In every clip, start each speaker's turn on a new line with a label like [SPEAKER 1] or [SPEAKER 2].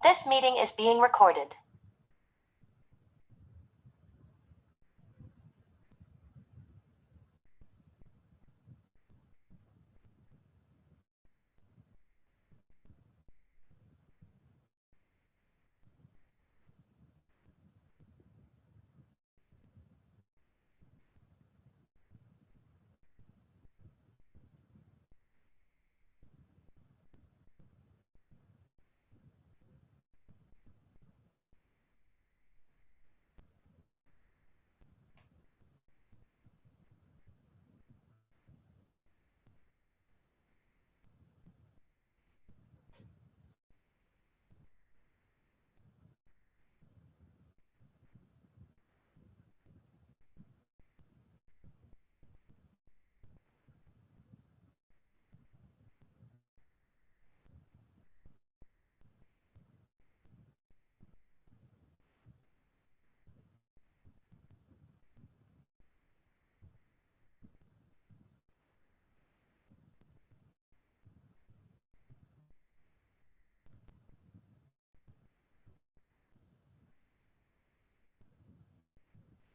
[SPEAKER 1] This meeting is being recorded.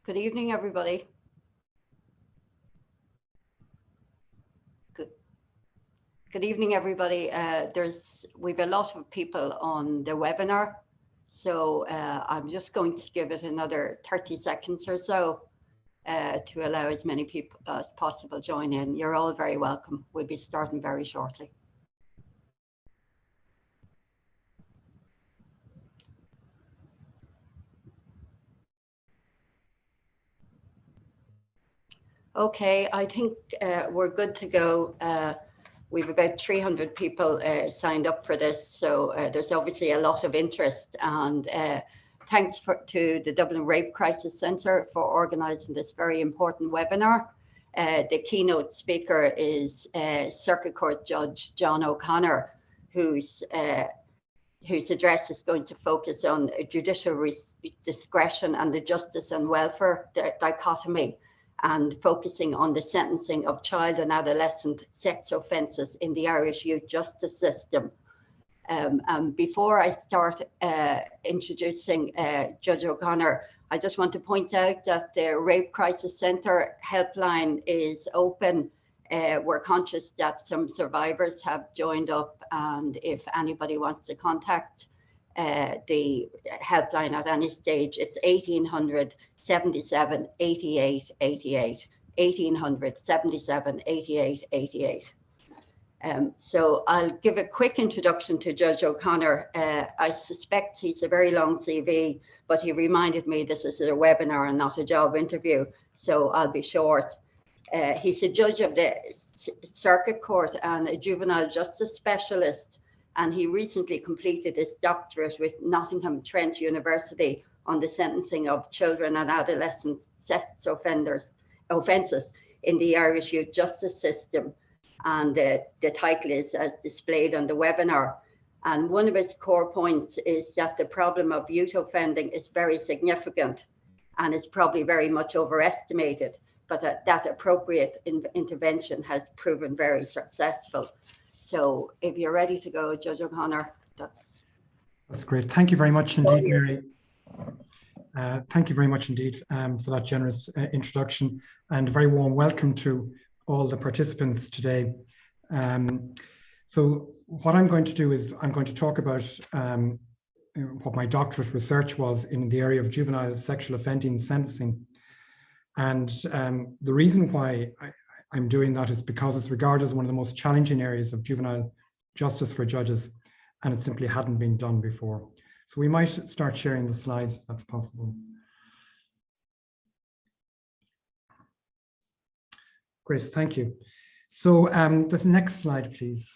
[SPEAKER 2] Good evening, everybody. Good evening, everybody. We've a lot of people on the webinar, so I'm just going to give it another 30 seconds or so to allow as many people as possible join in. You're all very welcome. We'll be starting very shortly. Okay, I think we're good to go. We've about 300 people signed up for this, so there's obviously a lot of interest, and thanks to the Dublin Rape Crisis Centre for organising this very important webinar. The keynote speaker is Circuit Court Judge John O'Connor, whose address is going to focus on judicial discretion and the justice and welfare dichotomy, and focusing on the sentencing of child and adolescent sex offences in the Irish youth justice system. And before I start introducing Judge O'Connor, I just want to point out that the Rape Crisis Centre helpline is open. We're conscious that some survivors have joined up, and if anybody wants to contact the helpline at any stage, it's 1800 77 88 88, 1800 77 88 88. So I'll give a quick introduction to Judge O'Connor. I suspect he's a very long CV, but he reminded me this is a webinar and not a job interview, so I'll be short. He's a judge of the Circuit Court and a juvenile justice specialist, and he recently completed his doctorate with Nottingham Trent University on the sentencing of children and adolescent sex offences in the Irish youth justice system. And the title is as displayed on the webinar. And one of its core points is that the problem of youth offending is very significant and is probably very much overestimated, but that appropriate intervention has proven very successful. So if you're ready to go, Judge O'Connor, that's
[SPEAKER 3] great. Thank you very much indeed, Mary. Thank you very much indeed for that generous introduction, and a very warm welcome to all the participants today. So what I'm going to do is I'm going to talk about what my doctorate research was in the area of juvenile sexual offending sentencing. And the reason why I'm doing that is because it's regarded as one of the most challenging areas of juvenile justice for judges, and it simply hadn't been done before. So we might start sharing the slides if that's possible. Great, thank you. So the next slide, please.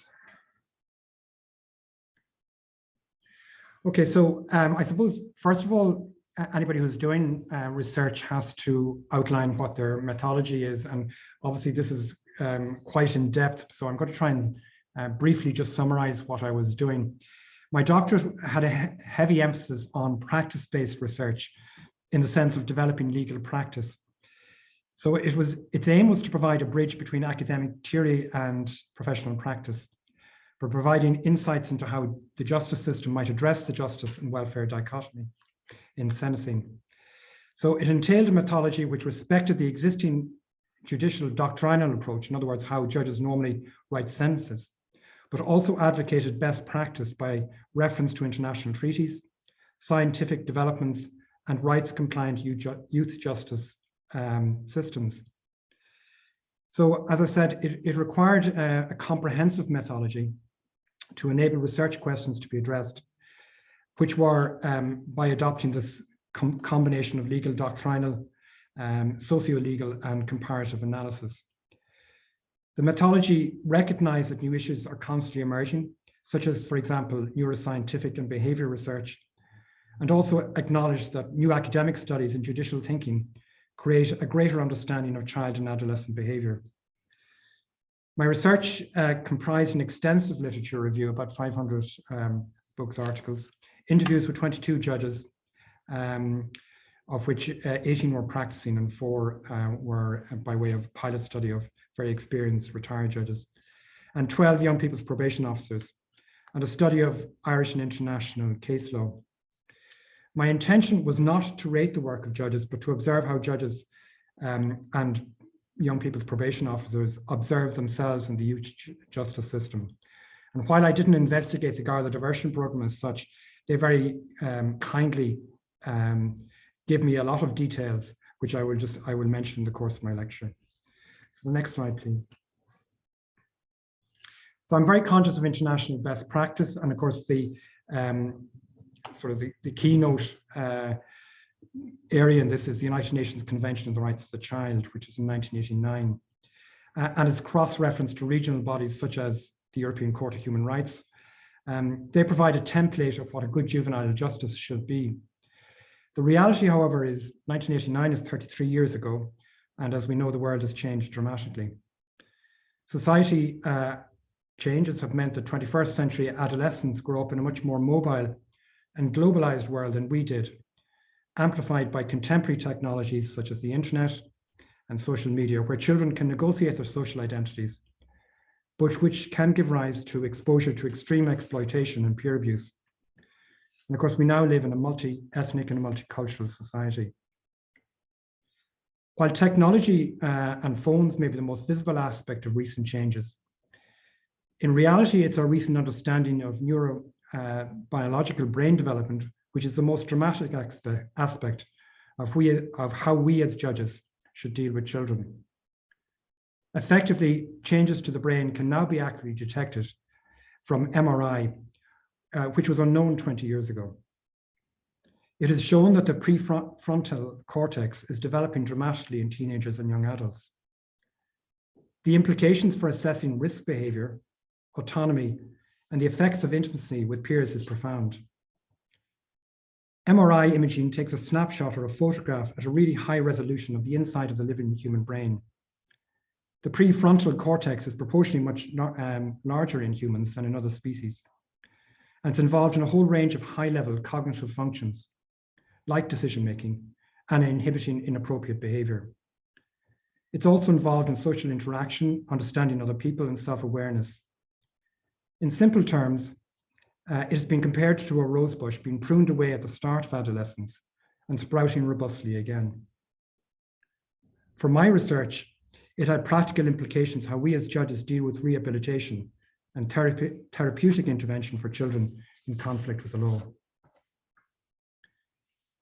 [SPEAKER 3] Okay, so I suppose, first of all, anybody who's doing research has to outline what their methodology is. And obviously this is quite in depth. So I'm going to try and briefly just summarize what I was doing. My doctorate had a heavy emphasis on practice-based research in the sense of developing legal practice. So its aim was to provide a bridge between academic theory and professional practice. by providing insights into how the justice system might address the justice and welfare dichotomy in sentencing. So it entailed a methodology which respected the existing judicial doctrinal approach, in other words, how judges normally write sentences, but also advocated best practice by reference to international treaties, scientific developments, and rights-compliant youth justice systems. So, as I said, it required a comprehensive methodology to enable research questions to be addressed, which were by adopting this combination of legal, doctrinal, socio-legal, and comparative analysis. The methodology recognized that new issues are constantly emerging, such as, for example, neuroscientific and behavior research, and also acknowledged that new academic studies in judicial thinking create a greater understanding of child and adolescent behavior. My research comprised an extensive literature review, about 500 books, articles, interviews with 22 judges, of which 18 were practicing and 4 were by way of pilot study of very experienced retired judges, and 12 young people's probation officers, and a study of Irish and international case law. My intention was not to rate the work of judges, but to observe how judges and young people's probation officers observe themselves in the youth justice system. And while I didn't investigate the Garda diversion program as such, they very kindly give me a lot of details, which I will mention in the course of my lecture. So the next slide, please. So I'm very conscious of international best practice, and of course the the keynote area in this is the United Nations Convention on the Rights of the Child, which is in 1989, and is cross-referenced to regional bodies such as the European Court of Human Rights. They provide a template of what a good juvenile justice should be. The reality, however, is 1989 is 33 years ago, and as we know, the world has changed dramatically. Society changes have meant that 21st century adolescents grow up in a much more mobile and globalized world than we did, amplified by contemporary technologies such as the internet and social media, where children can negotiate their social identities, but which can give rise to exposure to extreme exploitation and peer abuse. And of course, we now live in a multi-ethnic and multicultural society. While technology and phones may be the most visible aspect of recent changes, in reality, it's our recent understanding of neurobiological brain development, which is the most dramatic aspect of how we as judges should deal with children. Effectively, changes to the brain can now be accurately detected from MRI, which was unknown 20 years ago. It is shown that the prefrontal cortex is developing dramatically in teenagers and young adults. The implications for assessing risk behavior, autonomy, and the effects of intimacy with peers is profound. MRI imaging takes a snapshot or a photograph at a really high resolution of the inside of the living human brain. The prefrontal cortex is proportionally much larger in humans than in other species, and it's involved in a whole range of high-level cognitive functions, like decision-making and inhibiting inappropriate behavior. It's also involved in social interaction, understanding other people, and self-awareness. In simple terms, it has been compared to a rosebush being pruned away at the start of adolescence and sprouting robustly again. For my research, it had practical implications how we as judges deal with rehabilitation and therapeutic intervention for children in conflict with the law.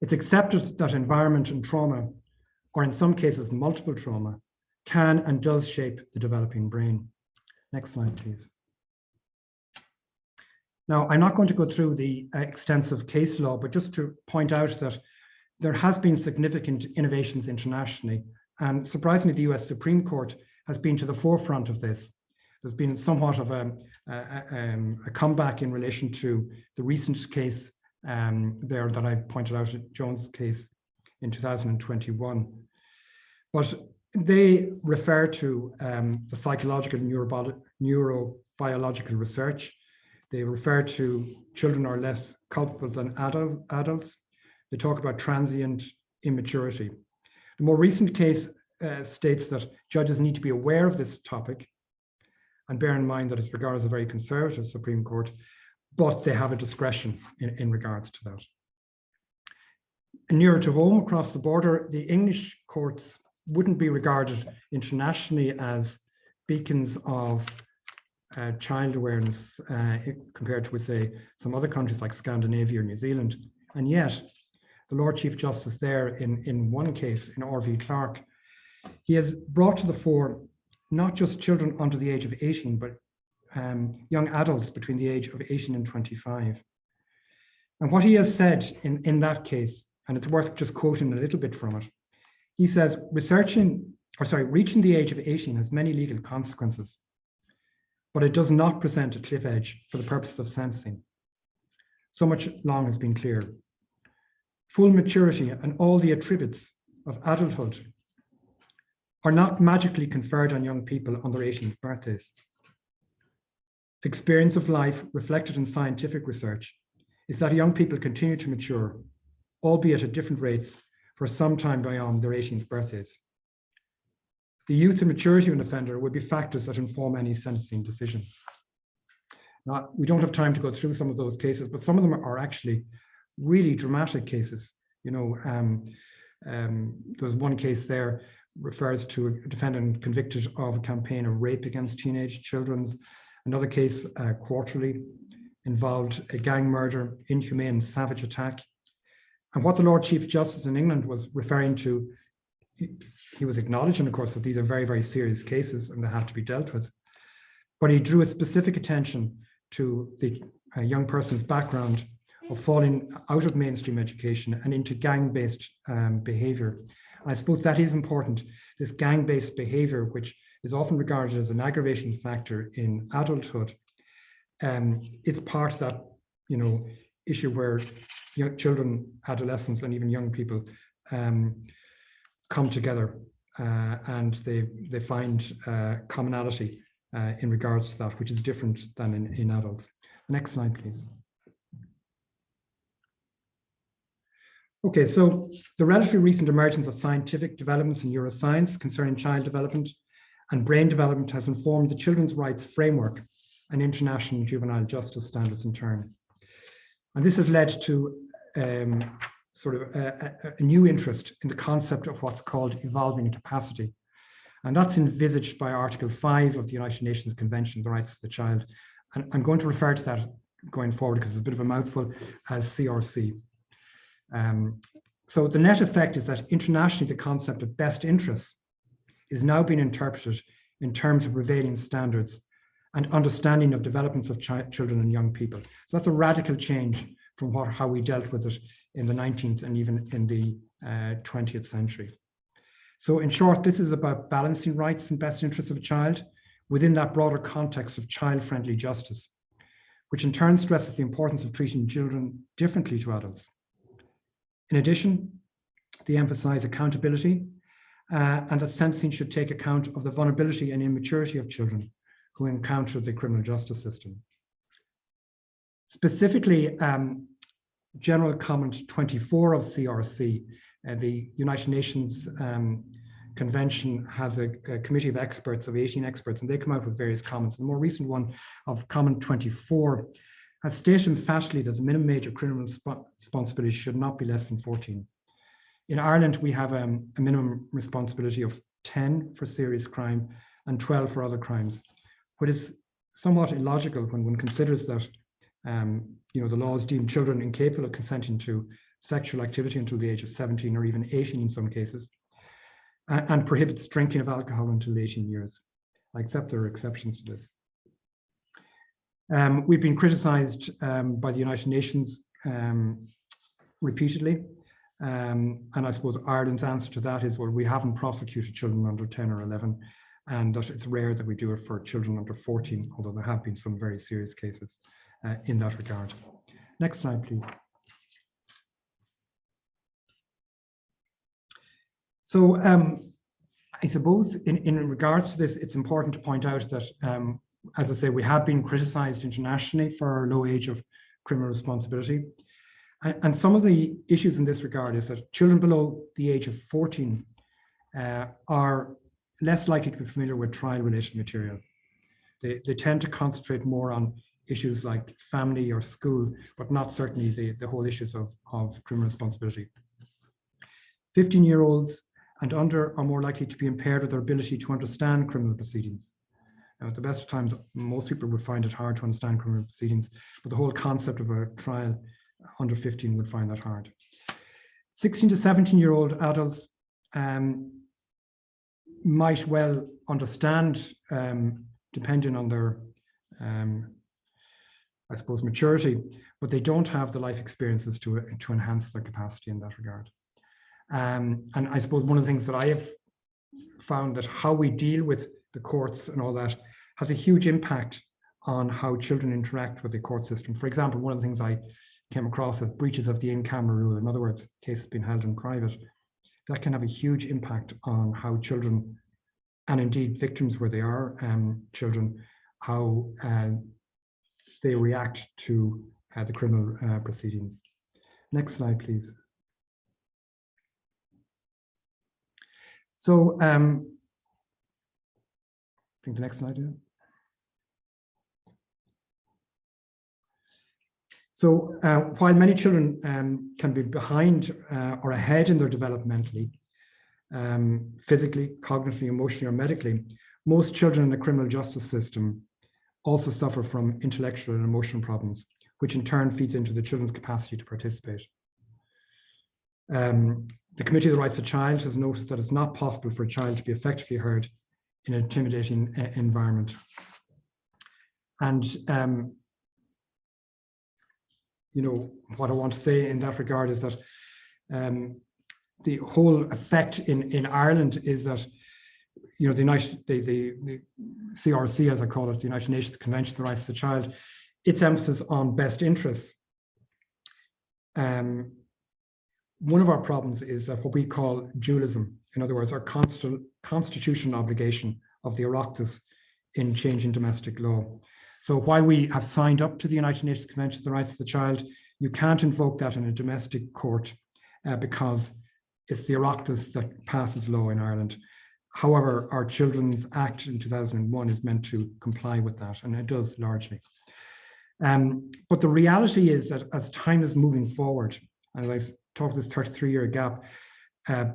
[SPEAKER 3] It's accepted that environment and trauma, or in some cases multiple trauma, can and does shape the developing brain. Next slide, please. Now, I'm not going to go through the extensive case law, but just to point out that there has been significant innovations internationally, and surprisingly, the US Supreme Court has been to the forefront of this. There's been somewhat of a comeback in relation to the recent case there that I pointed out, Jones' case in 2021. But they refer to the psychological neurobiological research. They refer to children are less culpable than adults. They talk about transient immaturity. The more recent case states that judges need to be aware of this topic, And bear in mind that it's regarded as a very conservative Supreme Court, but they have a discretion in regards to that. And nearer to home, across the border, the English courts wouldn't be regarded internationally as beacons of child awareness compared to, say, some other countries like Scandinavia or New Zealand. And yet, the Lord Chief Justice there in one case, in R.V. Clark, he has brought to the fore not just children under the age of 18, but young adults between the age of 18 and 25. And what he has said in that case, and it's worth just quoting a little bit from it, he says, reaching the age of 18 has many legal consequences, but it does not present a cliff edge for the purpose of sentencing. So much long has been clear. Full maturity and all the attributes of adulthood are not magically conferred on young people on their 18th birthdays. Experience of life reflected in scientific research is that young people continue to mature, albeit at different rates, for some time beyond their 18th birthdays. The youth and maturity of an offender will be factors that inform any sentencing decision. Now, we don't have time to go through some of those cases, but some of them are actually really dramatic cases. You know, there's one case there refers to a defendant convicted of a campaign of rape against teenage children. Another case, Quarterly, involved a gang murder, inhumane, savage attack. And what the Lord Chief Justice in England was referring to, he was acknowledging, of course, that these are very, very serious cases and they have to be dealt with. But he drew a specific attention to the young person's background of falling out of mainstream education and into gang-based behavior. I suppose that is important. This gang-based behavior, which is often regarded as an aggravating factor in adulthood, it's part of that, you know, issue where children, adolescents, and even young people come together and they find commonality in regards to that, which is different than in adults. Next slide, please. Okay, so the relatively recent emergence of scientific developments in neuroscience concerning child development and brain development has informed the children's rights framework and international juvenile justice standards in turn. And this has led to sort of a new interest in the concept of what's called evolving capacity. And that's envisaged by Article 5 of the United Nations Convention on the Rights of the Child. And I'm going to refer to that going forward because it's a bit of a mouthful as CRC. So the net effect is that internationally, the concept of best interests is now being interpreted in terms of prevailing standards and understanding of developments of children and young people. So that's a radical change from how we dealt with it in the 19th and even in the 20th century. So in short, this is about balancing rights and best interests of a child within that broader context of child-friendly justice, which in turn stresses the importance of treating children differently to adults. In addition, they emphasize accountability and that sentencing should take account of the vulnerability and immaturity of children who encounter the criminal justice system. Specifically, General Comment 24 of CRC, the United Nations Convention has a committee of experts, of 18 experts, and they come out with various comments. The more recent one of Comment 24 has stated emphatically that the minimum age of criminal responsibility should not be less than 14. In Ireland, we have a minimum responsibility of 10 for serious crime and 12 for other crimes, but it's somewhat illogical when one considers that the laws deem children incapable of consenting to sexual activity until the age of 17 or even 18 in some cases, and prohibits drinking of alcohol until 18 years. I accept there are exceptions to this. We've been criticised by the United Nations repeatedly, and I suppose Ireland's answer to that is, well, we haven't prosecuted children under 10 or 11, and that it's rare that we do it for children under 14, although there have been some very serious cases in that regard. Next slide, please. So I suppose in regards to this, it's important to point out that, as I say, we have been criticised internationally for our low age of criminal responsibility. And some of the issues in this regard is that children below the age of 14 are less likely to be familiar with trial-related material. They tend to concentrate more on issues like family or school, but not certainly the whole issues of criminal responsibility. 15-year-olds and under are more likely to be impaired with their ability to understand criminal proceedings. Now, at the best of times, most people would find it hard to understand criminal proceedings, but the whole concept of a trial under 15 would find that hard. 16 to 17-year-old adults might well understand, depending on their, I suppose, maturity, but they don't have the life experiences to enhance their capacity in that regard. And I suppose one of the things that I have found that how we deal with the courts and all that has a huge impact on how children interact with the court system. For example, one of the things I came across as breaches of the in-camera rule, in other words, cases being held in private, that can have a huge impact on how children, and indeed victims where they are children, how they react to the criminal proceedings. Next slide, please. So I think the next slide, yeah. So while many children can be behind or ahead in their developmentally, physically, cognitively, emotionally, or medically, most children in the criminal justice system also suffer from intellectual and emotional problems, which in turn feeds into the children's capacity to participate. The Committee of the Rights of the Child has noticed that it's not possible for a child to be effectively heard in an intimidating environment. And you know, what I want to say in that regard is that the whole effect in Ireland is that, you know, the CRC, as I call it, the United Nations Convention on the Rights of the Child, its emphasis on best interests. One of our problems is that what we call dualism, in other words, our constitutional obligation of the Oireachtas in changing domestic law. So while we have signed up to the United Nations Convention on the Rights of the Child, you can't invoke that in a domestic court because it's the Oireachtas that passes law in Ireland. However, our Children's Act in 2001 is meant to comply with that, and it does largely. But the reality is that as time is moving forward, as I talked this 33-year gap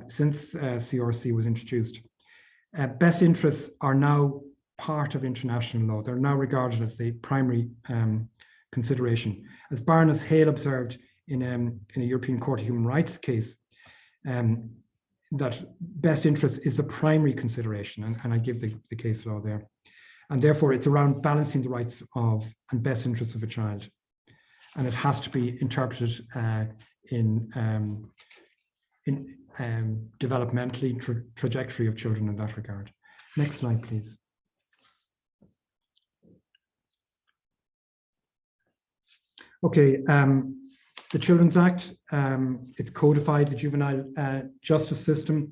[SPEAKER 3] since CRC was introduced, best interests are now part of international law. They're now regarded as the primary consideration. As Baroness Hale observed in a European Court of Human Rights case, that best interest is the primary consideration, and I give the case law there. And therefore, it's around balancing the rights of and best interests of a child. And it has to be interpreted in developmentally trajectory of children in that regard. Next slide, please. Okay, the Children's Act, it's codified the juvenile justice system,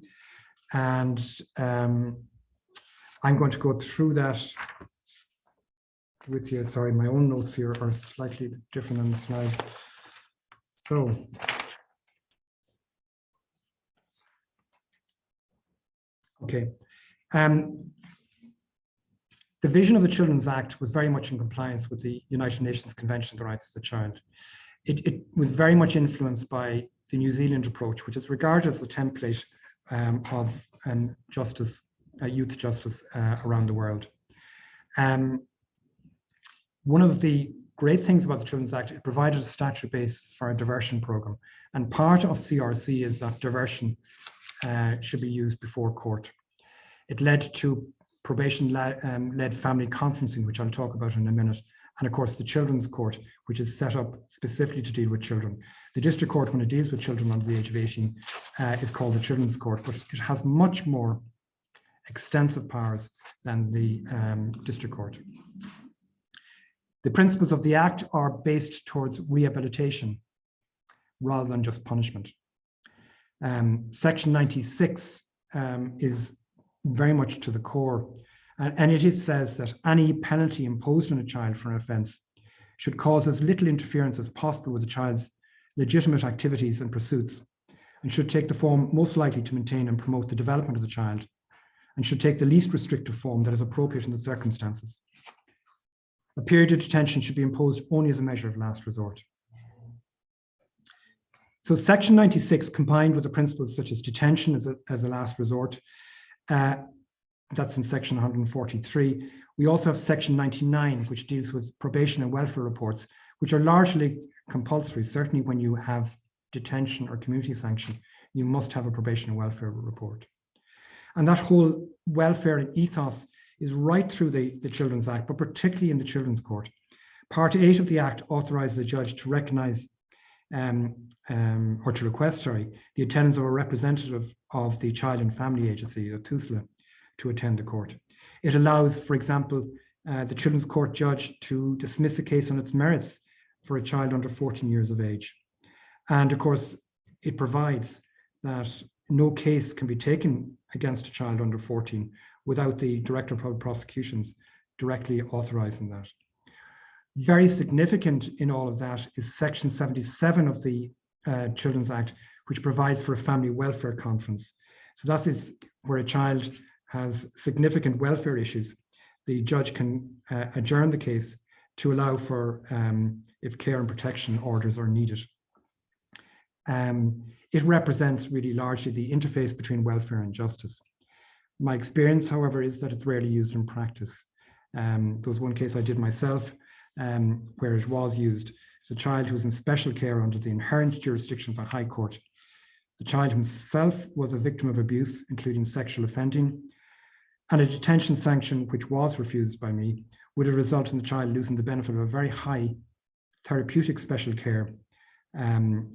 [SPEAKER 3] and I'm going to go through that with you. Sorry, my own notes here are slightly different than the slide. So, okay. The vision of the Children's Act was very much in compliance with the United Nations Convention on the Rights of the Child. It was very much influenced by the New Zealand approach, which is regarded as the template of justice, youth justice around the world. One of the great things about the Children's Act, it provided a statutory basis for a diversion program. And part of CRC is that diversion should be used before court. It led to probation-led family conferencing, which I'll talk about in a minute. And of course, the Children's Court, which is set up specifically to deal with children. The District Court, when it deals with children under the age of 18, is called the Children's Court, but it has much more extensive powers than the District Court. The principles of the Act are based towards rehabilitation rather than just punishment. Section 96 is very much to the core, and it says that any penalty imposed on a child for an offence should cause as little interference as possible with the child's legitimate activities and pursuits, and should take the form most likely to maintain and promote the development of the child, and should take the least restrictive form that is appropriate in the circumstances. A period of detention should be imposed only as a measure of last resort. So Section 96, combined with the principles such as detention as a last resort, that's in Section 143. We also have Section 99, which deals with probation and welfare reports, which are largely compulsory. Certainly when you have detention or community sanction, you must have a probation and welfare report. And that whole welfare and ethos is right through the Children's Act, but particularly in the Children's Court. Part 8 of the Act authorizes the judge to recognise or to request, the attendance of a representative of the Child and Family Agency, the TUSLA, to attend the court. It allows, for example, the Children's Court judge to dismiss a case on its merits for a child under 14 years of age. And of course, it provides that no case can be taken against a child under 14 without the Director of Public Prosecutions directly authorizing that. Very significant in all of that is Section 77 of the Children's Act, which provides for a family welfare conference. So that is where a child has significant welfare issues. The judge can adjourn the case to allow for if care and protection orders are needed. It represents really largely the interface between welfare and justice. My experience, however, is that it's rarely used in practice. There was one case I did myself where it was used. It's a child who was in special care under the inherent jurisdiction of the High Court. The child himself was a victim of abuse, including sexual offending, and a detention sanction, which was refused by me, would have resulted in the child losing the benefit of a very high therapeutic special care under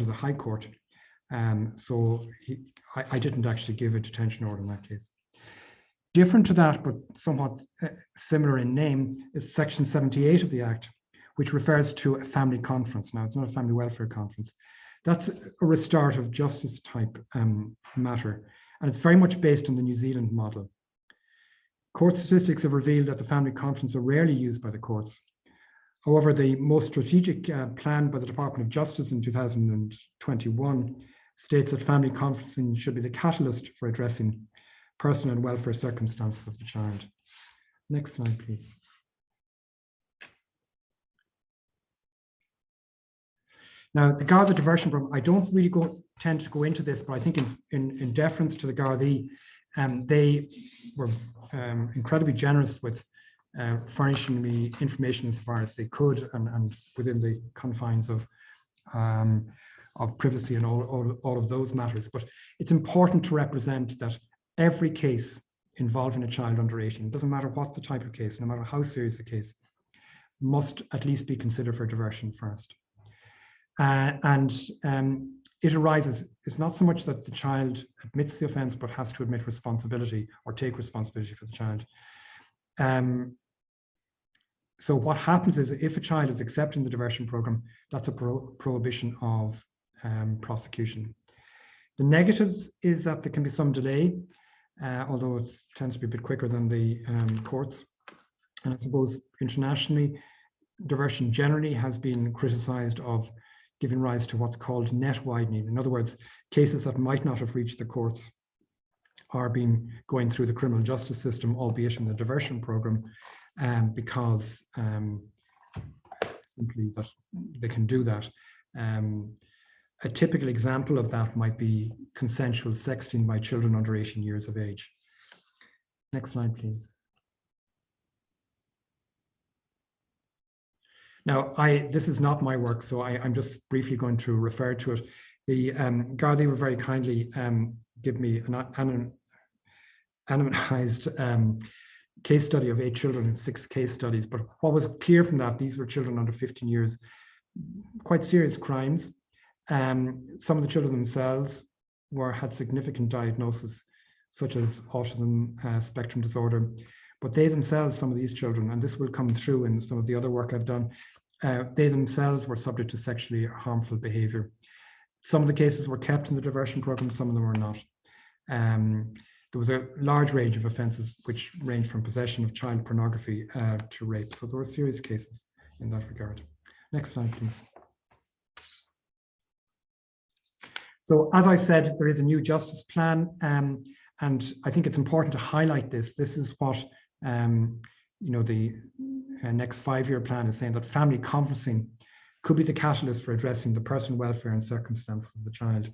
[SPEAKER 3] the High Court. I didn't actually give a detention order in that case. Different to that, but somewhat similar in name, is Section 78 of the Act, which refers to a family conference. Now, it's not a family welfare conference. That's a restorative justice type matter, and it's very much based on the New Zealand model. Court statistics have revealed that the family conference are rarely used by the courts. However, the most strategic plan by the Department of Justice in 2021 states that family conferencing should be the catalyst for addressing personal and welfare circumstances of the child. Next slide, please. Now, the Garda diversion program, I don't really tend to go into this, but I think in deference to the Gardaí, they were incredibly generous with furnishing me information as far as they could and within the confines of privacy and all of those matters. But it's important to represent that every case involving a child under 18, doesn't matter what the type of case, no matter how serious the case, must at least be considered for diversion first. It arises, it's not so much that the child admits the offence, but has to admit responsibility or take responsibility for the child. So what happens is if a child is accepting the diversion program, that's a prohibition of prosecution. The negatives is that there can be some delay, although it tends to be a bit quicker than the courts. And I suppose internationally, diversion generally has been criticised of giving rise to what's called net widening. In other words, cases that might not have reached the courts are going through the criminal justice system, albeit in the diversion program, because simply that they can do that. A typical example of that might be consensual sexting by children under 18 years of age. Next slide, please. Now, this is not my work, so I'm just briefly going to refer to it. The Gardaí were very kindly give me an anonymized case study of 8 children in 6 case studies. But what was clear from that, these were children under 15 years, quite serious crimes. Some of the children themselves had significant diagnosis, such as autism spectrum disorder. But they themselves, some of these children, and this will come through in some of the other work I've done, they themselves were subject to sexually harmful behavior. Some of the cases were kept in the diversion program, some of them were not. There was a large range of offences which ranged from possession of child pornography to rape. So there were serious cases in that regard. Next slide, please. So as I said, there is a new justice plan, and I think it's important to highlight this. This is what the next 5-year plan is saying that family conferencing could be the catalyst for addressing the personal welfare and circumstances of the child.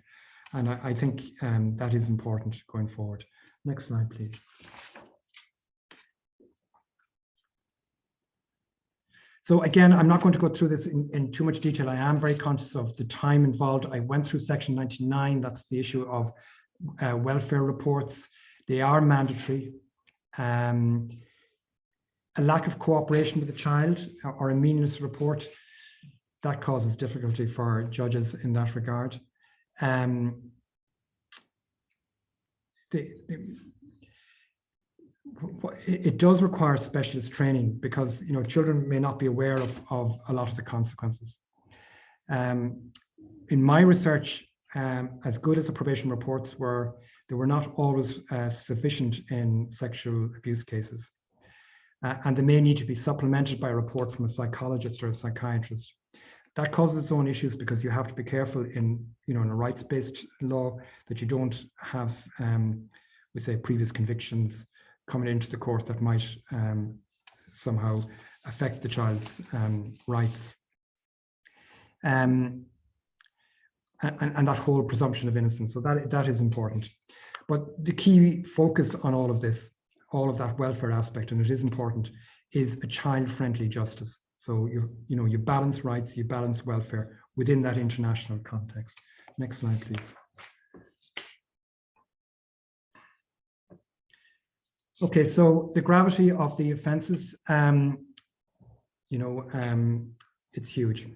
[SPEAKER 3] And I think that is important going forward. Next slide, please. So again, I'm not going to go through this in too much detail. I am very conscious of the time involved. I went through section 99. That's the issue of welfare reports. They are mandatory. A lack of cooperation with the child or a meaningless report, that causes difficulty for judges in that regard. It does require specialist training because children may not be aware of a lot of the consequences. In my research, as good as the probation reports were, they were not always sufficient in sexual abuse cases. And they may need to be supplemented by a report from a psychologist or a psychiatrist. That causes its own issues because you have to be careful in a rights-based law that you don't have, we say, previous convictions coming into the court that might somehow affect the child's rights. And that whole presumption of innocence. So that is important. But the key focus on all of this, all of that welfare aspect, and it is important, is a child-friendly justice. So you balance rights, you balance welfare within that international context. Next slide, please. Okay, so the gravity of the offences, it's huge.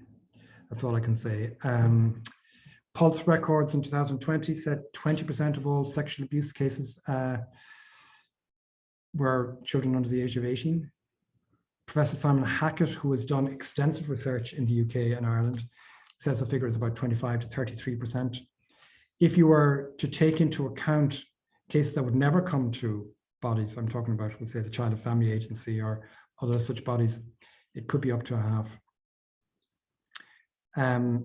[SPEAKER 3] That's all I can say. Pulse records in 2020 said 20% of all sexual abuse cases were children under the age of 18. Professor Simon Hackett, who has done extensive research in the UK and Ireland, says the figure is about 25 to 33%. If you were to take into account cases that would never come to bodies, I'm talking about, we'll say, the Child and Family Agency or other such bodies, it could be up to a half. And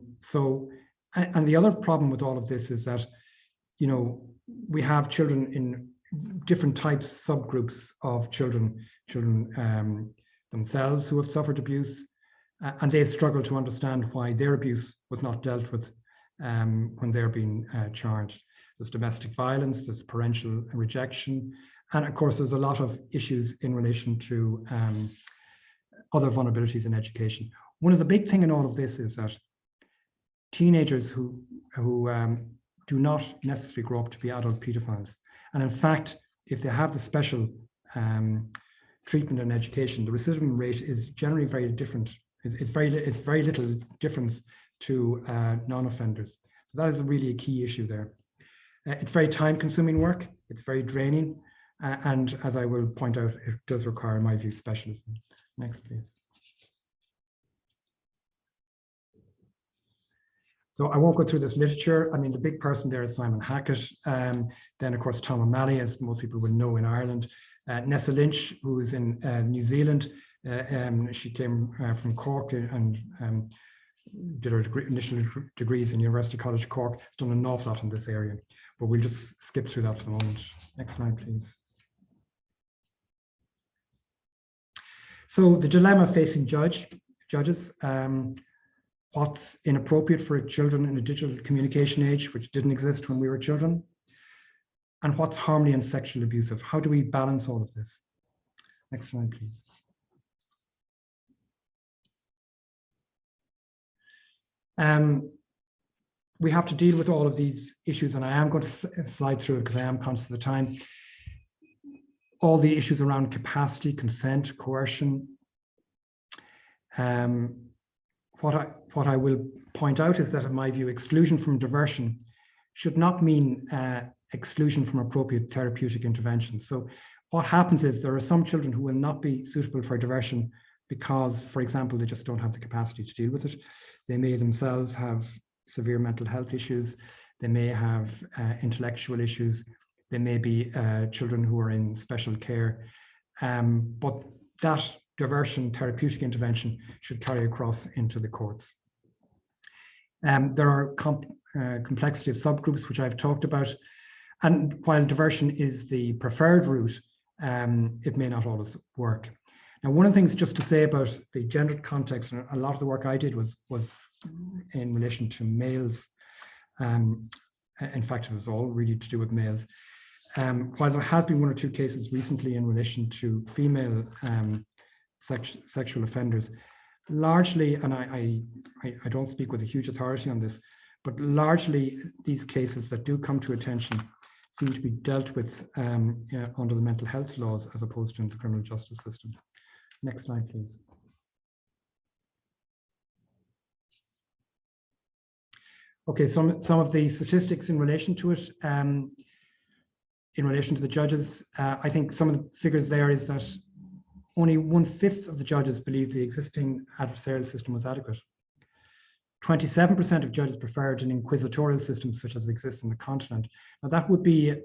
[SPEAKER 3] the other problem with all of this is that, we have children in different types, subgroups of children themselves who have suffered abuse, and they struggle to understand why their abuse was not dealt with when they're being charged. There's domestic violence, there's parental rejection, and of course, there's a lot of issues in relation to other vulnerabilities in education. One of the big things in all of this is that teenagers who do not necessarily grow up to be adult pedophiles, and in fact, if they have the special treatment and education, the recidivism rate is generally very different. It's very little difference to non-offenders. So that is really a key issue there. It's very time-consuming work. It's very draining. And as I will point out, it does require, in my view, specialism. Next, please. So I won't go through this literature. I mean, the big person there is Simon Hackett. Then, of course, Tom O'Malley, as most people will know in Ireland. Nessa Lynch, who is in New Zealand. She came from Cork and did her initial degrees in University College Cork. Has done an awful lot in this area, but we'll just skip through that for the moment. Next slide, please. So the dilemma facing judges, what's inappropriate for children in a digital communication age, which didn't exist when we were children, and what's harmly and sexually abusive. How do we balance all of this? Next slide, please. We have to deal with all of these issues, and I am going to slide through it because I am conscious of the time. All the issues around capacity, consent, coercion. What I will point out is that, in my view, exclusion from diversion should not mean exclusion from appropriate therapeutic intervention. So what happens is there are some children who will not be suitable for diversion because, for example, they just don't have the capacity to deal with it. They may themselves have severe mental health issues. They may have intellectual issues. They may be children who are in special care. But that diversion therapeutic intervention should carry across into the courts. There are complexity of subgroups, which I've talked about. And while diversion is the preferred route, it may not always work. Now, one of the things just to say about the gendered context, and a lot of the work I did was in relation to males. In fact, it was all really to do with males. While there has been one or two cases recently in relation to female sexual offenders, largely, and I don't speak with a huge authority on this, but largely these cases that do come to attention seem to be dealt with under the mental health laws as opposed to in the criminal justice system. Next slide, please. Okay, some of the statistics in relation to it, in relation to the judges, I think some of the figures there is that only 1/5 of the judges believe the existing adversarial system was adequate. 27% of judges preferred an inquisitorial system such as exists in the continent. Now that would be,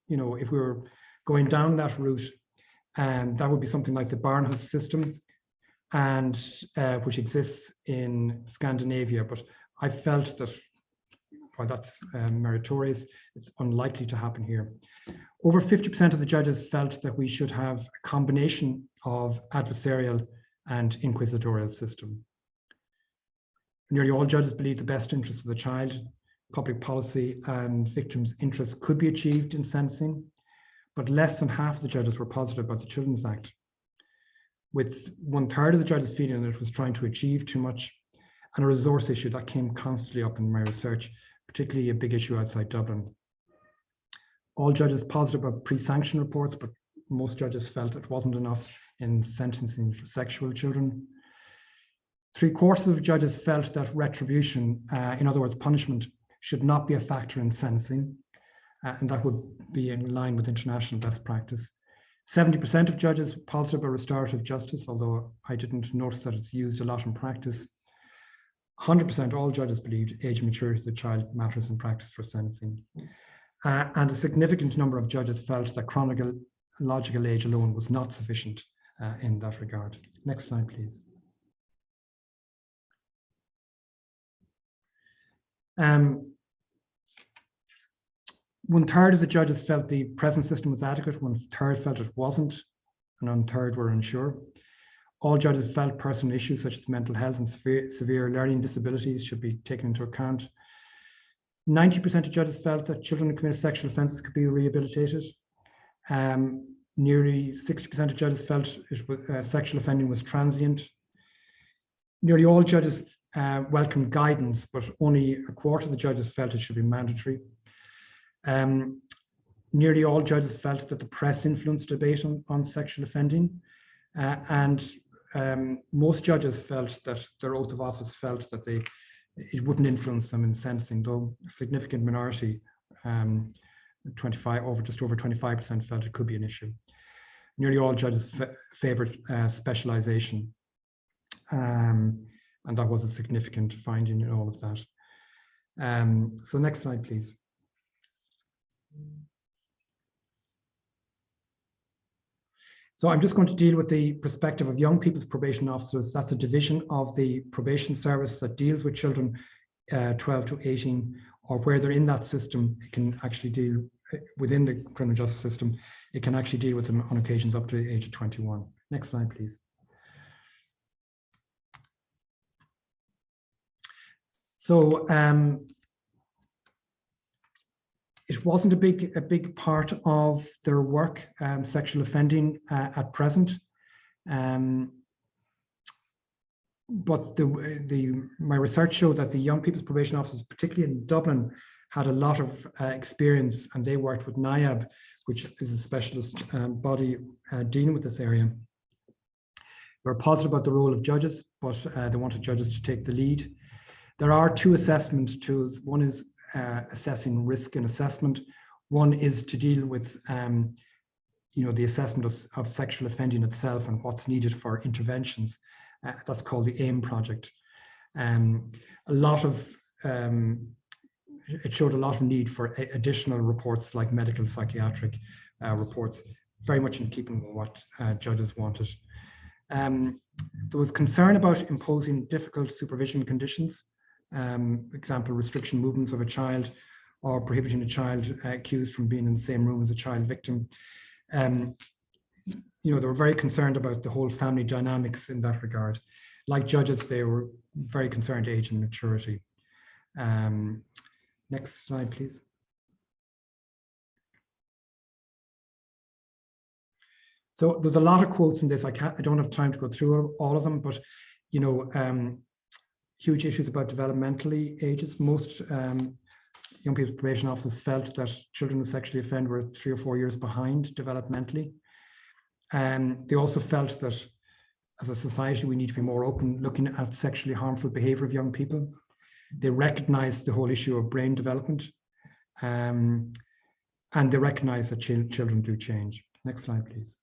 [SPEAKER 3] you know, if we were going down that route, that would be something like the Barnhouse system, and which exists in Scandinavia. But I felt that while that's meritorious, it's unlikely to happen here. Over 50% of the judges felt that we should have a combination of adversarial and inquisitorial system. Nearly all judges believe the best interests of the child, public policy and victims' interests could be achieved in sentencing, but less than half of the judges were positive about the Children's Act, with 1/3 of the judges feeling that it was trying to achieve too much, and a resource issue that came constantly up in my research, particularly a big issue outside Dublin. All judges positive about pre-sanction reports, but most judges felt it wasn't enough in sentencing for sexual children. 3/4 of judges felt that retribution, in other words, punishment, should not be a factor in sentencing, and that would be in line with international best practice. 70% of judges positive about restorative justice, although I didn't notice that it's used a lot in practice. 100% all judges believed age and maturity of the child matters in practice for sentencing. And a significant number of judges felt that chronological age alone was not sufficient in that regard. Next slide, please. One third of the judges felt the present system was adequate, 1/3 felt it wasn't, and 1/3 were unsure. All judges felt personal issues such as mental health and severe learning disabilities should be taken into account. 90% of judges felt that children who committed sexual offences could be rehabilitated. Nearly 60% of judges felt sexual offending was transient. Nearly all judges welcomed guidance, but only 1/4 of the judges felt it should be mandatory. Nearly all judges felt that the press influenced debate on sexual offending, and most judges felt that their oath of office felt that it wouldn't influence them in sentencing, though a significant minority, just over 25% felt it could be an issue. Nearly all judges favoured specialisation, and that was a significant finding in all of that. So next slide, please. So I'm just going to deal with the perspective of young people's probation officers. That's a division of the probation service that deals with children 12 to 18, or where they're in that system, it can actually deal within the criminal justice system. It can actually deal with them on occasions up to the age of 21. Next slide, please. So it wasn't a big part of their work, sexual offending at present, but my research showed that the young people's probation officers, particularly in Dublin, had a lot of experience, and they worked with Nyap, which is a specialist body dealing with this area. They were positive about the role of judges, but they wanted judges to take the lead. There are two assessment tools. One is assessing risk and assessment. One is to deal with the assessment of sexual offending itself and what's needed for interventions. That's called the AIM project. It showed a lot of need for additional reports like medical psychiatric reports, very much in keeping with what judges wanted. There was concern about imposing difficult supervision conditions, example, restriction movements of a child, or prohibiting a child accused from being in the same room as a child victim. they were very concerned about the whole family dynamics in that regard. Like judges, they were very concerned age and maturity. Next slide, please. So there's a lot of quotes in this. I don't have time to go through all of them, but huge issues about developmentally ages. Most young people's probation officers felt that children who sexually offend were 3 or 4 years behind developmentally. They also felt that as a society, we need to be more open looking at sexually harmful behavior of young people. They recognized the whole issue of brain development, and they recognize that children do change. Next slide, please.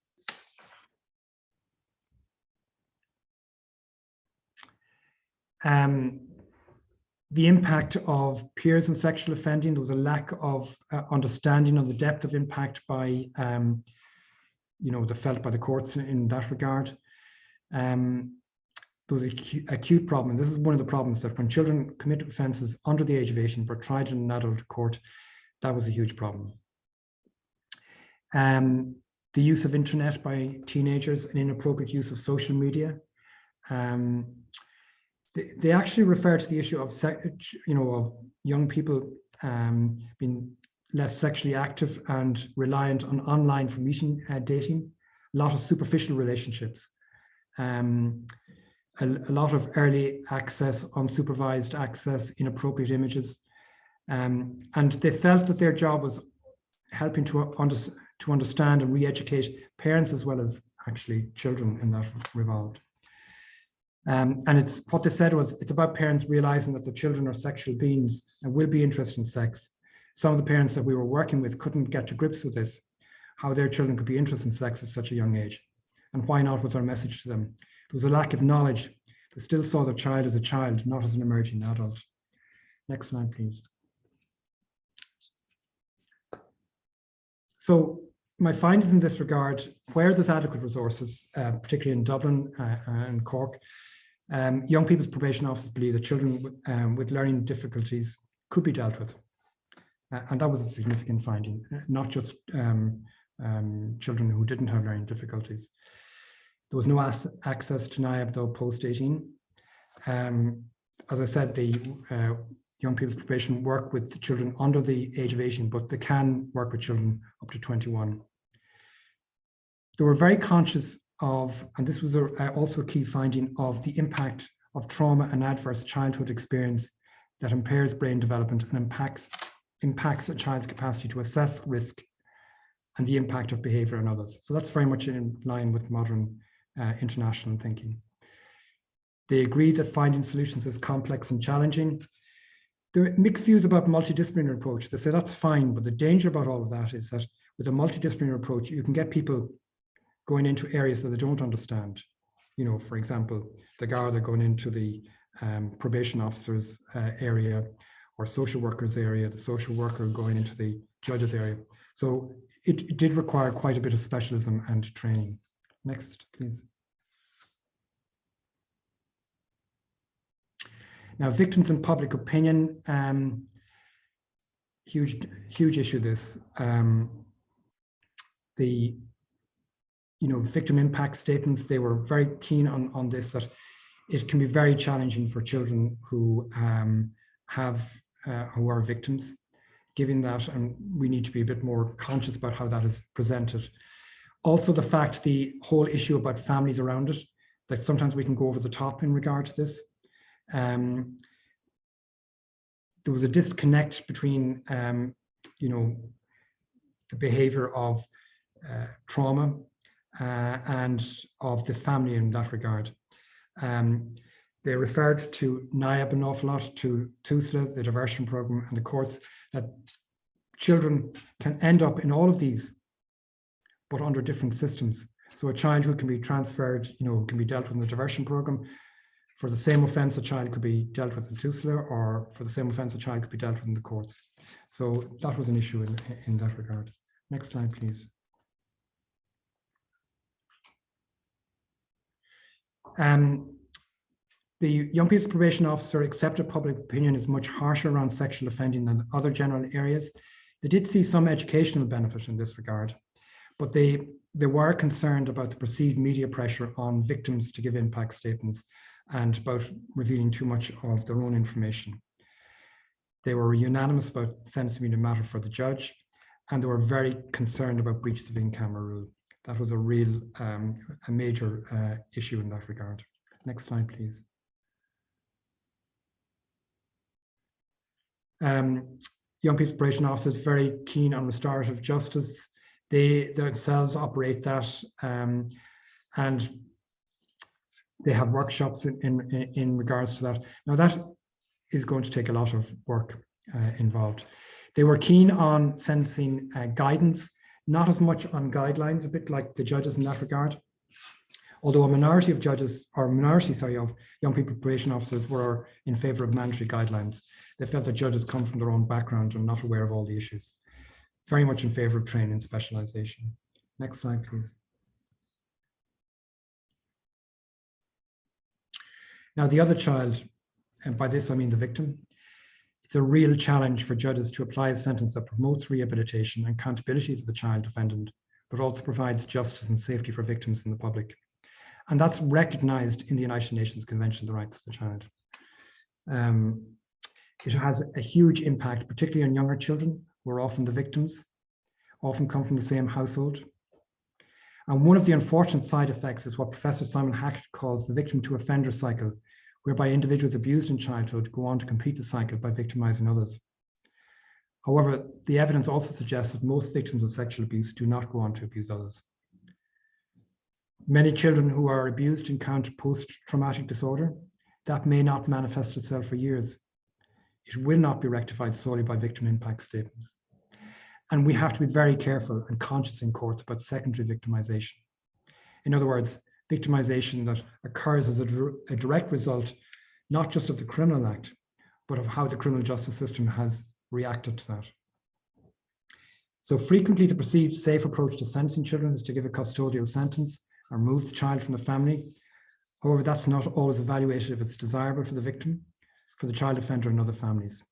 [SPEAKER 3] The impact of peers in sexual offending, there was a lack of understanding of the depth of impact by, felt by the courts in that regard. There was an acute problem, and this is one of the problems, that when children commit offences under the age of 18 were tried in an adult court, that was a huge problem. The use of internet by teenagers and inappropriate use of social media. They actually refer to the issue of, of young people being less sexually active and reliant on online for meeting, dating, a lot of superficial relationships, a lot of early access, unsupervised access, inappropriate images, and they felt that their job was helping to understand and re-educate parents as well as actually children in that revolved. And it's what they said was, it's about parents realizing that their children are sexual beings and will be interested in sex. Some of the parents that we were working with couldn't get to grips with this, how their children could be interested in sex at such a young age. And why not was our message to them. There was a lack of knowledge. They still saw their child as a child, not as an emerging adult. Next slide, please. So my findings in this regard, where there's adequate resources, particularly in Dublin and Cork, young people's probation officers believe that children with learning difficulties could be dealt with. And that was a significant finding, not just children who didn't have learning difficulties. There was no access to Nyap though post-18. As I said, the young people's probation work with children under the age of 18, but they can work with children up to 21. They were very conscious of, and this was also a key finding, of the impact of trauma and adverse childhood experience that impairs brain development and impacts a child's capacity to assess risk and the impact of behavior on others. So that's very much in line with modern international thinking. They agree that finding solutions is complex and challenging. There are mixed views about multidisciplinary approach. They say that's fine, but the danger about all of that is that with a multidisciplinary approach, you can get people going into areas that they don't understand. For example, the Garda going into the probation officer's area, or social worker's area, the social worker going into the judge's area. So it did require quite a bit of specialism and training. Next, please. Now, victims and public opinion, huge issue this. The victim impact statements, they were very keen on this, that it can be very challenging for children who who are victims, given that, and we need to be a bit more conscious about how that is presented. Also, the fact, the whole issue about families around it, that sometimes we can go over the top in regard to this. There was a disconnect between, the behavior of trauma and of the family in that regard. They referred to Nyap an awful lot, to TUSLA, the diversion program, and the courts, that children can end up in all of these, but under different systems. So a child who can be transferred, can be dealt with in the diversion program. For the same offence, a child could be dealt with in TUSLA, or for the same offence, a child could be dealt with in the courts. So that was an issue in that regard. Next slide, please. The young people's probation officer accepted public opinion is much harsher around sexual offending than other general areas. They did see some educational benefit in this regard, but they they were concerned about the perceived media pressure on victims to give impact statements and about revealing too much of their own information. They were unanimous about sentencing being a matter for the judge, and they were very concerned about breaches of in-camera rule. That was a real, a major issue in that regard. Next slide, please. Young People's Probation Officers very keen on restorative justice. They themselves operate that, and they have workshops in regards to that. Now that is going to take a lot of work involved. They were keen on sentencing guidance, not as much on guidelines, a bit like the judges in that regard. Although a minority of judges, or minority, sorry, of young people probation officers were in favor of mandatory guidelines. They felt that judges come from their own background and not aware of all the issues. Very much in favor of training and specialization. Next slide, please. Now, the other child, and by this I mean the victim, it's a real challenge for judges to apply a sentence that promotes rehabilitation and accountability to the child defendant, but also provides justice and safety for victims and the public. And that's recognized in the United Nations Convention on the Rights of the Child. It has a huge impact, particularly on younger children, who are often the victims, often come from the same household. And one of the unfortunate side effects is what Professor Simon Hackett calls the victim to offender cycle, whereby individuals abused in childhood go on to complete the cycle by victimizing others. However, the evidence also suggests that most victims of sexual abuse do not go on to abuse others. Many children who are abused encounter post-traumatic disorder that may not manifest itself for years. It will not be rectified solely by victim impact statements. And we have to be very careful and conscious in courts about secondary victimization. In other words, victimization that occurs as a direct result, not just of the criminal act, but of how the criminal justice system has reacted to that. So frequently the perceived safe approach to sentencing children is to give a custodial sentence or remove the child from the family. However, that's not always evaluated if it's desirable for the victim, for the child offender and other families.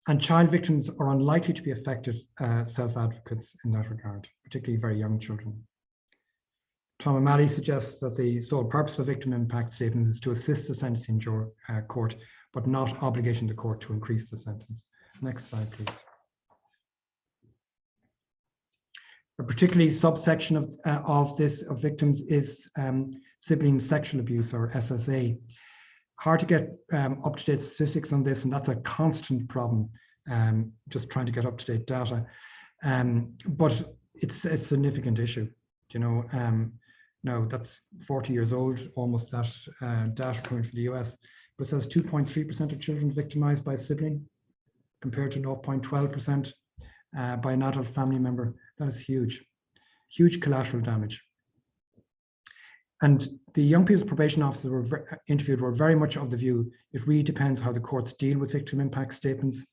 [SPEAKER 3] And child victims are unlikely to be effective self-advocates in that regard, particularly very young children. Tom O'Malley suggests that the sole purpose of victim impact statements is to assist the sentencing court, but not obligating the court to increase the sentence. Next slide, please. A particularly subsection of victims is sibling sexual abuse, or SSA. Hard to get up-to-date statistics on this, and that's a constant problem, just trying to get up-to-date data. But it's a significant issue. You know, now that's 40 years old, almost that data coming from the US, but it says 2.3% of children victimized by a sibling, compared to 0.12% by an adult family member. That is huge, huge collateral damage. And the young people's probation officers were interviewed were very much of the view it really depends how the courts deal with victim impact statements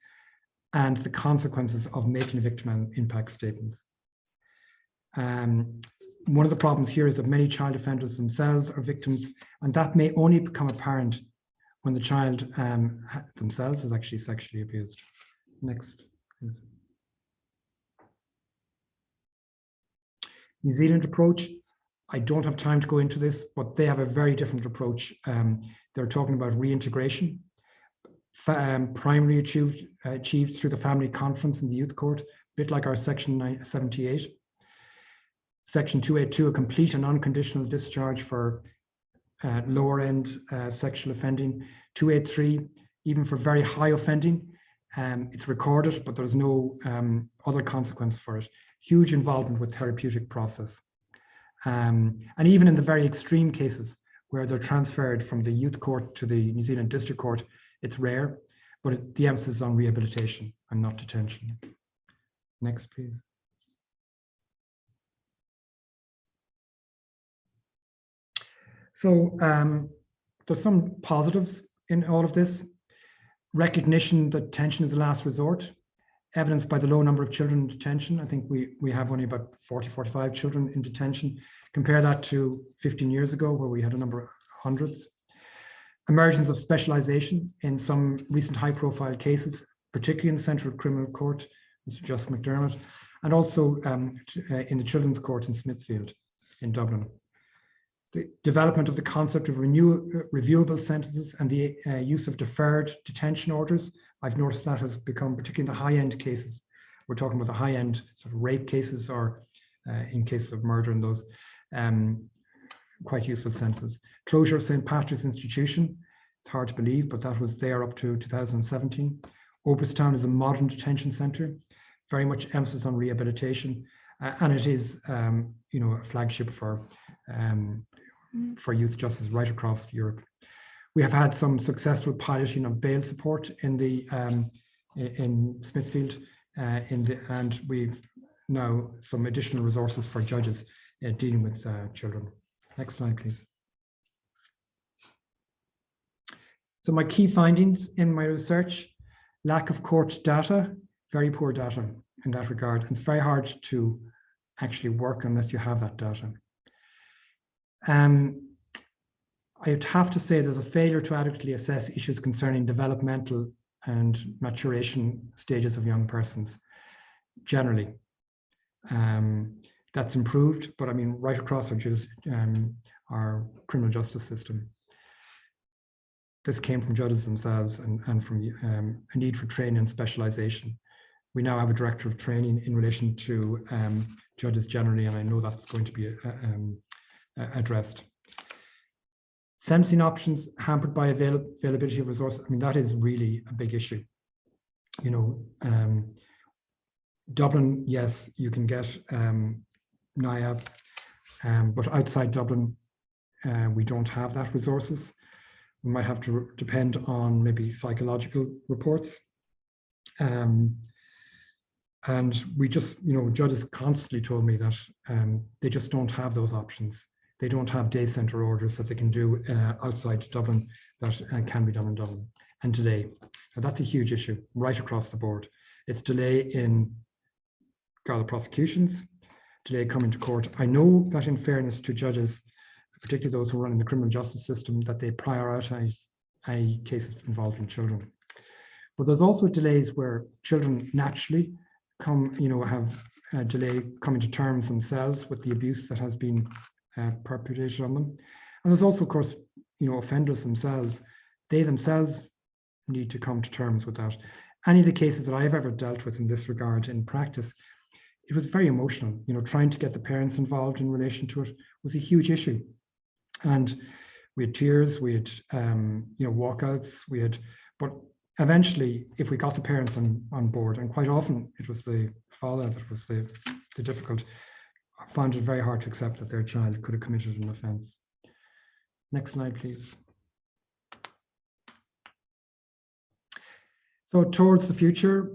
[SPEAKER 3] and the consequences of making a victim impact statements. One of the problems here is that many child offenders themselves are victims, and that may only become apparent when the child themselves is actually sexually abused. Next, please. New Zealand approach. I don't have time to go into this, but they have a very different approach. They're talking about reintegration, primarily achieved through the family conference in the youth court, a bit like our Section 78. Section 282, a complete and unconditional discharge for lower end sexual offending. 283, even for very high offending, it's recorded, but there's no other consequence for it. Huge involvement with therapeutic process. And even in the very extreme cases where they're transferred from the youth court to the New Zealand District Court, it's rare, but the emphasis is on rehabilitation and not detention. Next, please. So there's some positives in all of this. Recognition that detention is a last resort, evidenced by the low number of children in detention. I think we have only about 40, 45 children in detention. Compare that to 15 years ago, where we had a number of hundreds. Emergence of specialization in some recent high-profile cases, particularly in the Central Criminal Court, Mr. Justice McDermott, and also in the Children's Court in Smithfield in Dublin. The development of the concept of reviewable sentences and the use of deferred detention orders. I've noticed that has become, particularly in the high-end cases, we're talking about the high-end sort of rape cases or in cases of murder and those, quite useful sentences. Closure of St. Patrick's Institution, it's hard to believe, but that was there up to 2017. Oberstown is a modern detention centre, very much emphasis on rehabilitation, and it is, you know, a flagship for youth justice right across Europe. We have had some successful piloting of bail support in the in Smithfield, and we've now some additional resources for judges dealing with children. Next slide, please. So my key findings in my research: lack of court data, very poor data in that regard. And it's very hard to actually work unless you have that data. I'd have to say there's a failure to adequately assess issues concerning developmental and maturation stages of young persons generally. That's improved, but I mean, right across our criminal justice system. This came from judges themselves and from a need for training and specialization. We now have a director of training in relation to judges generally, and I know that's going to be addressed. Sentencing options hampered by availability of resources. I mean, that is really a big issue. You know, Dublin, yes, you can get Nyap, but outside Dublin, we don't have that resources. We might have to depend on maybe psychological reports. And we just, you know, judges constantly told me that they just don't have those options. They don't have day centre orders that they can do outside Dublin that can be done in Dublin. And delay. Now that's a huge issue right across the board. It's delay in Garda prosecutions, delay coming to court. I know that in fairness to judges, particularly those who run in the criminal justice system, that they prioritize cases involving children. But there's also delays where children naturally come, you know, have a delay coming to terms themselves with the abuse that has been perpetrated on them. And there's also, of course, you know, offenders themselves. They themselves need to come to terms with that. Any of the cases that I've ever dealt with in this regard in practice, it was very emotional. You know, trying to get the parents involved in relation to it was a huge issue. And we had tears, we had, you know, walkouts, but eventually, if we got the parents on board, and quite often it was the father that was the difficult, found it very hard to accept that their child could have committed an offence. Next slide, please. So towards the future,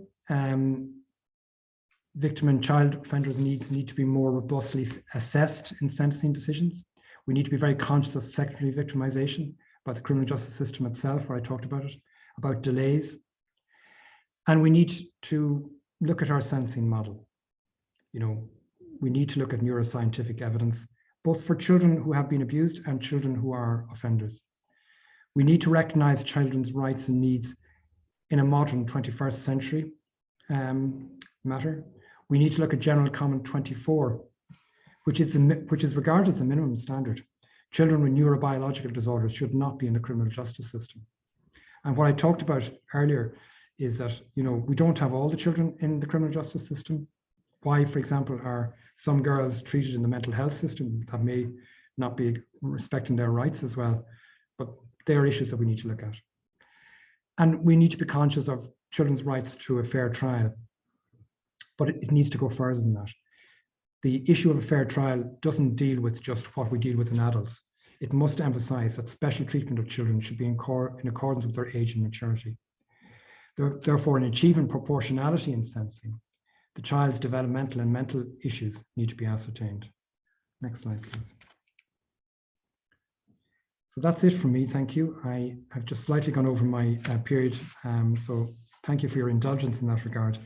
[SPEAKER 3] victim and child offenders' needs need to be more robustly assessed in sentencing decisions. We need to be very conscious of secondary victimization by the criminal justice system itself, where I talked about it, about delays. And we need to look at our sentencing model. You know, we need to look at neuroscientific evidence, both for children who have been abused and children who are offenders. We need to recognize children's rights and needs in a modern 21st century matter. We need to look at General Comment 24, which is regarded as the minimum standard. Children with neurobiological disorders should not be in the criminal justice system. And what I talked about earlier is that, you know, we don't have all the children in the criminal justice system. Why, for example, are some girls treated in the mental health system that may not be respecting their rights as well? But they are issues that we need to look at. And we need to be conscious of children's rights to a fair trial. But it needs to go further than that. The issue of a fair trial doesn't deal with just what we deal with in adults. It must emphasize that special treatment of children should be in accordance with their age and maturity. Therefore, in achieving proportionality in sentencing, the child's developmental and mental issues need to be ascertained. Next slide, please. So that's it from me, thank you. I have just slightly gone over my period, so thank you for your indulgence in that regard.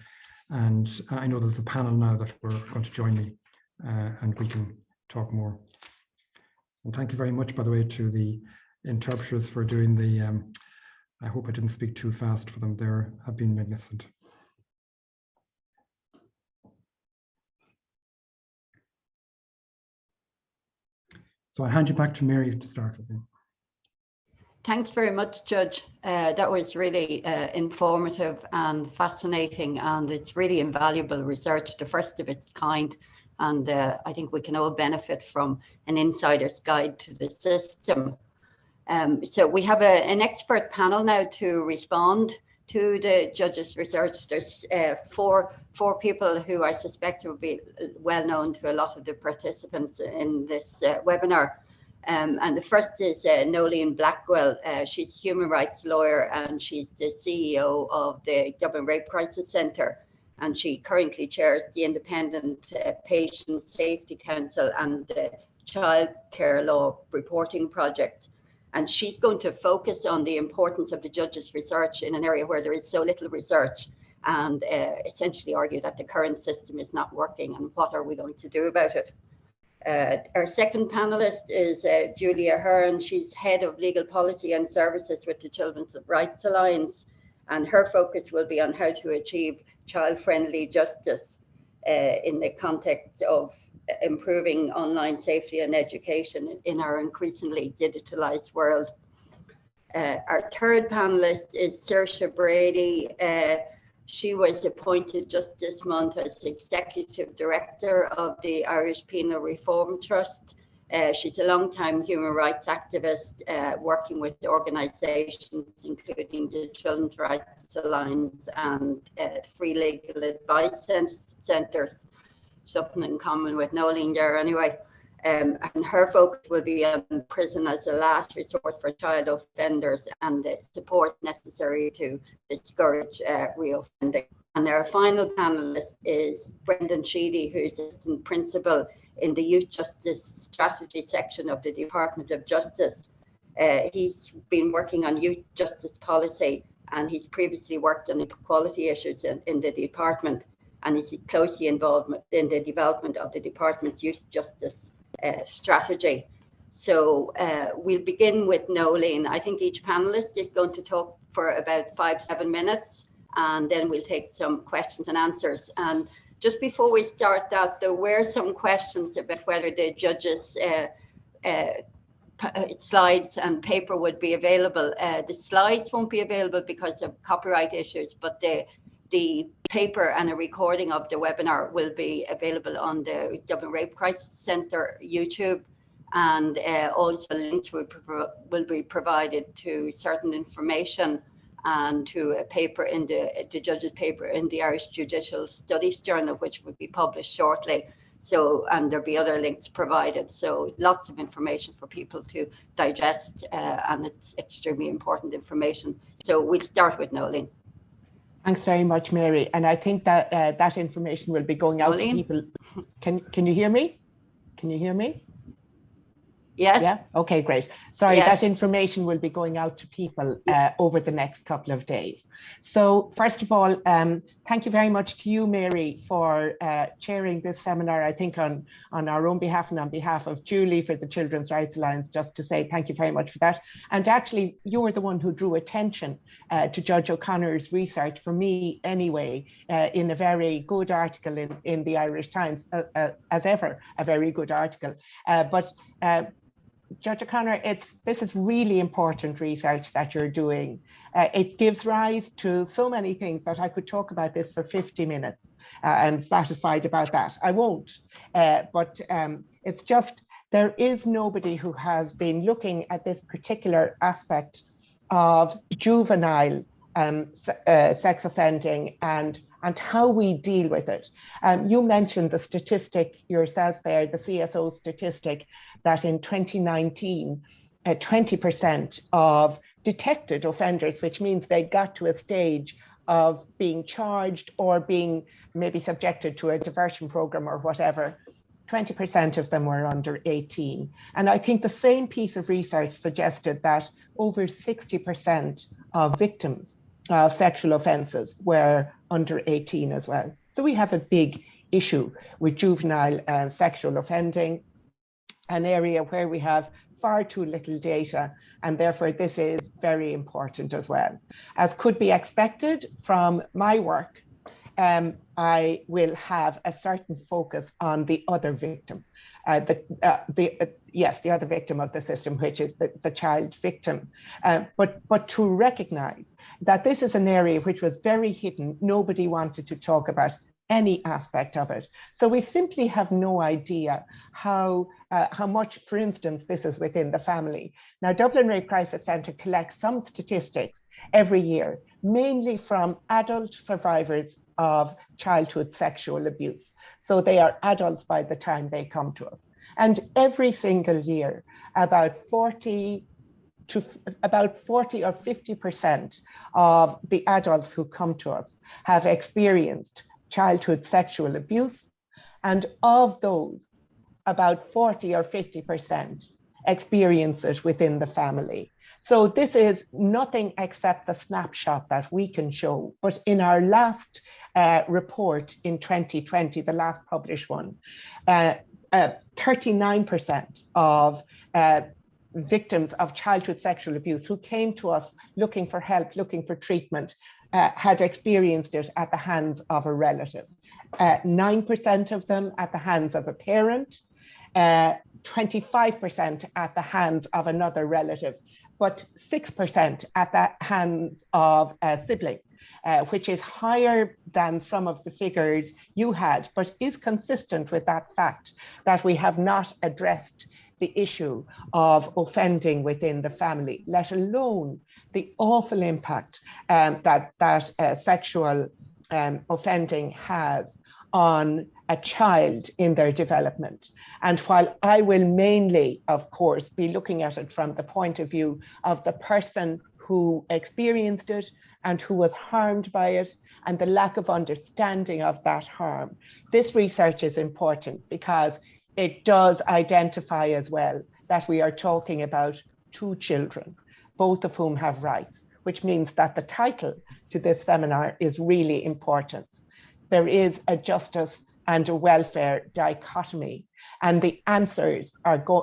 [SPEAKER 3] And I know there's a panel now that were going to join me and we can talk more. And thank you very much, by the way, to the interpreters for doing the, I hope I didn't speak too fast for them. They have been magnificent. So I hand you back to Mary to start with.
[SPEAKER 2] Thanks very much, Judge. That was really informative and fascinating, and it's really invaluable research, the first of its kind. And I think we can all benefit from an insider's guide to the system. So we have an expert panel now to respond to the judge's research. There's four people who I suspect will be well known to a lot of the participants in this webinar. And the first is Nolene Blackwell. She's a human rights lawyer and she's the CEO of the Dublin Rape Crisis Centre. And she currently chairs the Independent Patient Safety Council and the Child Care Law Reporting Project. And she's going to focus on the importance of the judge's research in an area where there is so little research, and essentially argue that the current system is not working and what are we going to do about it. Our second panelist is Julia Hearn. She's head of legal policy and services with the Children's Rights Alliance, and her focus will be on how to achieve child-friendly justice in the context of improving online safety and education in our increasingly digitalized world. Our third panelist is Sercia Brady. She was appointed just this month as Executive Director of the Irish Penal Reform Trust. She's a long-time human rights activist working with organisations including the Children's Rights Alliance and Free Legal Advice Centres, something in common with Nolene there anyway. And her focus will be on prison as a last resort for child offenders and the support necessary to discourage reoffending. And our final panelist is Brendan Sheehy, who is Assistant Principal in the Youth Justice Strategy section of the Department of Justice. He's been working on youth justice policy, and he's previously worked on equality issues in the department, and is closely involved in the development of the department's youth justice strategy. So we'll begin with Nolene. I think each panelist is going to talk for about 5-7 minutes, and then we'll take some questions and answers. And just before we start that, there were some questions about whether the judges' slides and paper would be available. The slides won't be available because of copyright issues, but the paper and a recording of the webinar will be available on the Dublin Rape Crisis Centre YouTube, and also links will be provided to certain information and to a paper in the judge's paper in the Irish Judicial Studies Journal, which will be published shortly. So, and there'll be other links provided. So lots of information for people to digest, and it's extremely important information. So we'll start with Nolene.
[SPEAKER 4] Thanks very much, Mary. And I think that that information will be going out to people. Can you hear me? Can you hear me?
[SPEAKER 2] Yes.
[SPEAKER 4] Yeah. Okay, great. Sorry,
[SPEAKER 2] yes.
[SPEAKER 4] That information will be going out to people over the next couple of days. So first of all, thank you very much to you, Mary, for chairing this seminar. I think on our own behalf and on behalf of Julie for the Children's Rights Alliance, just to say thank you very much for that. And actually, you were the one who drew attention to Judge O'Connor's research, for me anyway, in a very good article in the Irish Times, as ever, a very good article. Judge O'Connor, this is really important research that you're doing. It gives rise to so many things that I could talk about this for 50 minutes. I'm satisfied about that. I won't, but it's just, there is nobody who has been looking at this particular aspect of juvenile sex offending and how we deal with it. You mentioned the statistic yourself there, the CSO statistic, that in 2019, 20% of detected offenders, which means they got to a stage of being charged or being maybe subjected to a diversion program or whatever, 20% of them were under 18. And I think the same piece of research suggested that over 60% of victims of sexual offences were under 18 as well. So we have a big issue with juvenile sexual offending, an area where we have far too little data, and therefore this is very important as well. As could be expected from my work, I will have a certain focus on the other victim. yes, the other victim of the system, which is the child victim. But to recognize that this is an area which was very hidden. Nobody wanted to talk about any aspect of it. So we simply have no idea how much, for instance, this is within the family. Now, Dublin Rape Crisis Centre collects some statistics every year, mainly from adult survivors of childhood sexual abuse. So they are adults by the time they come to us. And every single year, about 40 or 50% of the adults who come to us have experienced childhood sexual abuse. And of those, about 40 or 50% experience it within the family. So this is nothing except the snapshot that we can show. But in our last report in 2020, the last published one, 39% of victims of childhood sexual abuse who came to us looking for help, looking for treatment, had experienced it at the hands of a relative. 9% of them at the hands of a parent, 25% at the hands of another relative, but 6% at the hands of a sibling, which is higher than some of the figures you had, but is consistent with that fact that we have not addressed the issue of offending within the family, let alone the awful impact that sexual offending has on a child in their development. And while I will mainly, of course, be looking at it from the point of view of the person who experienced it and who was harmed by it and the lack of understanding of that harm, this research is important because it does identify as well that we are talking about two children, both of whom have rights, which means that the title to this seminar is really important. There is a justice and a welfare dichotomy, and the answers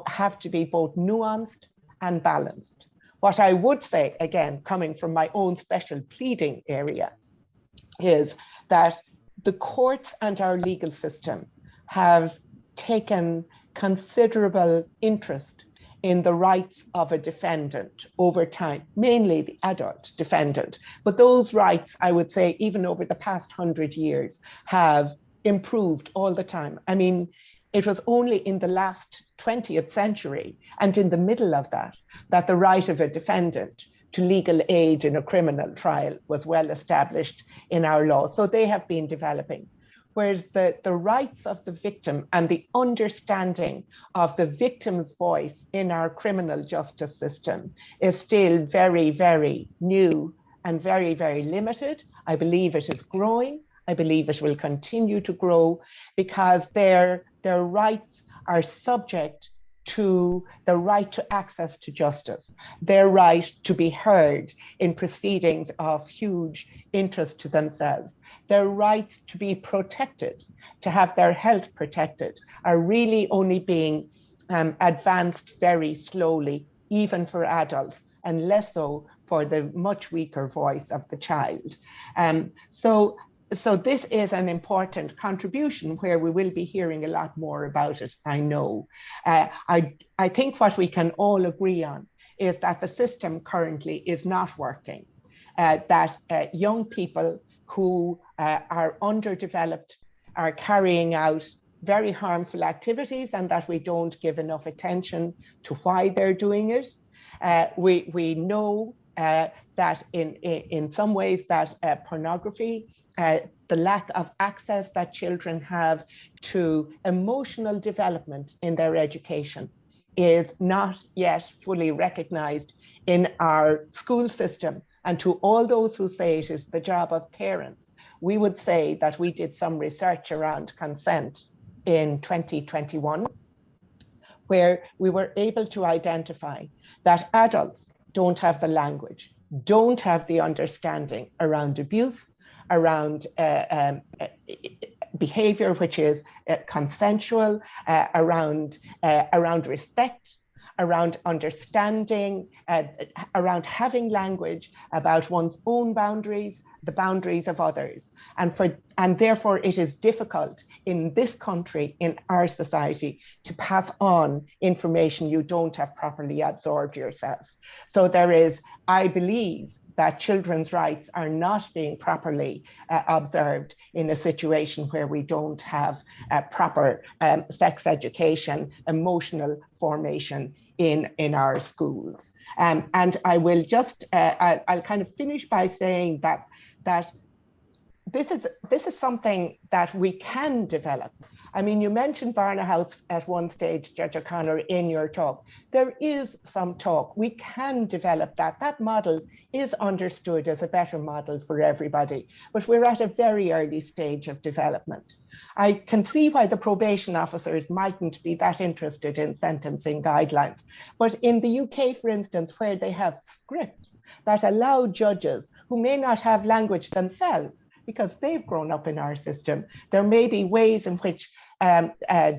[SPEAKER 4] have to be both nuanced and balanced. What I would say, again, coming from my own special pleading area, is that the courts and our legal system have taken considerable interest in the rights of a defendant over time, mainly the adult defendant. But those rights, I would say, even over the past 100 years, have improved all the time. I mean, it was only in the last 20th century and in the middle of that, that the right of a defendant to legal aid in a criminal trial was well established in our law. So they have been developing. Whereas the rights of the victim and the understanding of the victim's voice in our criminal justice system is still very, very new and very, very limited. I believe it is growing. I believe it will continue to grow because their rights are subject to the right to access to justice, their right to be heard in proceedings of huge interest to themselves, their rights to be protected, to have their health protected, are really only being advanced very slowly, even for adults, and less so for the much weaker voice of the child. So this is an important contribution where we will be hearing a lot more about it, I know. I think what we can all agree on is that the system currently is not working, that young people who are underdeveloped are carrying out very harmful activities and that we don't give enough attention to why they're doing it. We know that in some ways that pornography, the lack of access that children have to emotional development in their education is not yet fully recognized in our school system. And to all those who say it is the job of parents, we would say that we did some research around consent in 2021, where we were able to identify that adults don't have the language, don't have the understanding around abuse, around behavior which is consensual, around respect, around understanding, around having language about one's own boundaries, the boundaries of others. And therefore it is difficult in this country, in our society, to pass on information you don't have properly absorbed yourself. So there is, I believe, that children's rights are not being properly observed in a situation where we don't have proper sex education, emotional formation in our schools. And I will just, I'll kind of finish by saying that this is something that we can develop. I mean, you mentioned Barna House at one stage, Judge O'Connor, in your talk. There is some talk. We can develop that. That model is understood as a better model for everybody, but we're at a very early stage of development. I can see why the probation officers mightn't be that interested in sentencing guidelines. But in the UK, for instance, where they have scripts that allow judges who may not have language themselves, because they've grown up in our system, there may be ways in which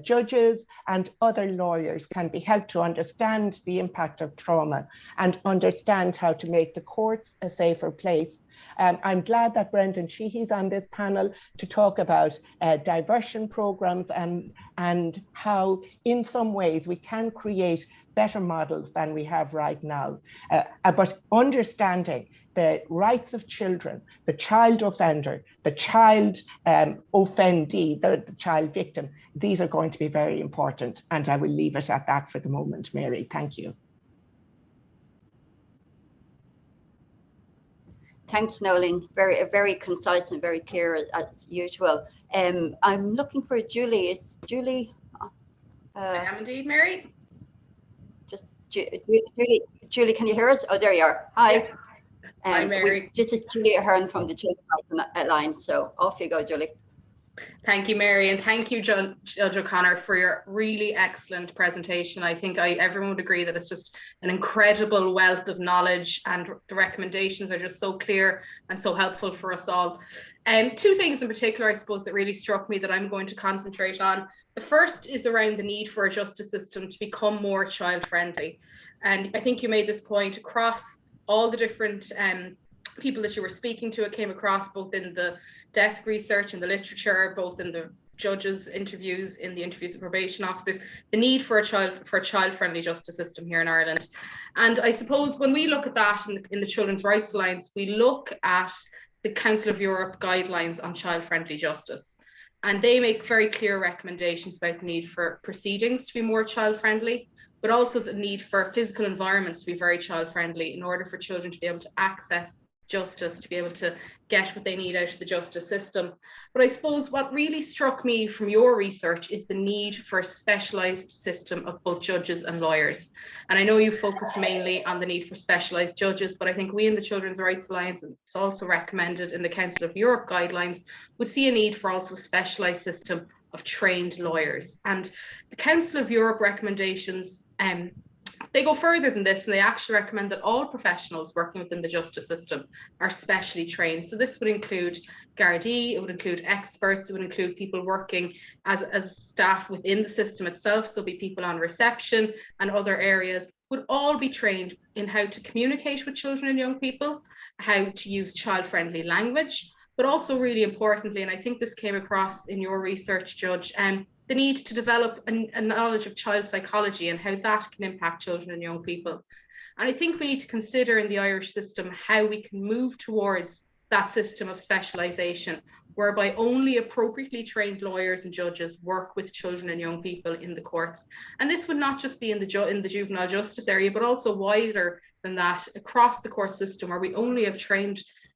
[SPEAKER 4] judges and other lawyers can be helped to understand the impact of trauma and understand how to make the courts a safer place. I'm glad that Brendan Sheehy's on this panel to talk about diversion programs and how in some ways we can create better models than we have right now. But understanding the rights of children, the child offender, the child offendee, the child victim, these are going to be very important. And I will leave it at that for the moment, Mary. Thank you.
[SPEAKER 2] Thanks, Noeline. Very concise and very clear as usual. I'm looking for Julie. Is Julie?
[SPEAKER 5] I am indeed, Mary.
[SPEAKER 2] Just Julie, can you hear us? Oh, there you are. Hi.
[SPEAKER 5] Yeah. Hi, Mary.
[SPEAKER 2] This is Julie Ahern from the Children's Alliance. So off you go, Julie.
[SPEAKER 5] Thank you, Mary, and thank you, Judge O'Connor, for your really excellent presentation. I think everyone would agree that it's just an incredible wealth of knowledge, and the recommendations are just so clear and so helpful for us all. Two things in particular, I suppose, that really struck me that I'm going to concentrate on. The first is around the need for a justice system to become more child-friendly. And I think you made this point across all the different people that you were speaking to. It came across both in the desk research and the literature, both in the judges' interviews, in the interviews of probation officers, the need for a child-friendly justice system here in Ireland. And I suppose when we look at that in the Children's Rights Alliance, we look at the Council of Europe guidelines on child-friendly justice. And they make very clear recommendations about the need for proceedings to be more child-friendly, but also the need for physical environments to be very child-friendly in order for children to be able to access justice, to be able to get what they need out of the justice system. But I suppose what really struck me from your research is the need for a specialised system of both judges and lawyers. And I know you focused mainly on the need for specialised judges, but I think we in the Children's Rights Alliance, and it's also recommended in the Council of Europe guidelines, would see a need for also a specialised system of trained lawyers. And the Council of Europe recommendations, they go further than this, and they actually recommend that all professionals working within the justice system are specially trained. So this would include Gardaí, it would include experts, it would include people working as staff within the system itself, so be people on reception and other areas, would all be trained in how to communicate with children and young people, how to use child-friendly language, but also really importantly, and I think this came across in your research, Judge, the need to develop a knowledge of child psychology and how that can impact children and young people. And I think we need to consider in the Irish system how we can move towards that system of specialisation, whereby only appropriately trained lawyers and judges work with children and young people in the courts. And this would not just be in the juvenile justice area, but also wider than that across the court system, where we only have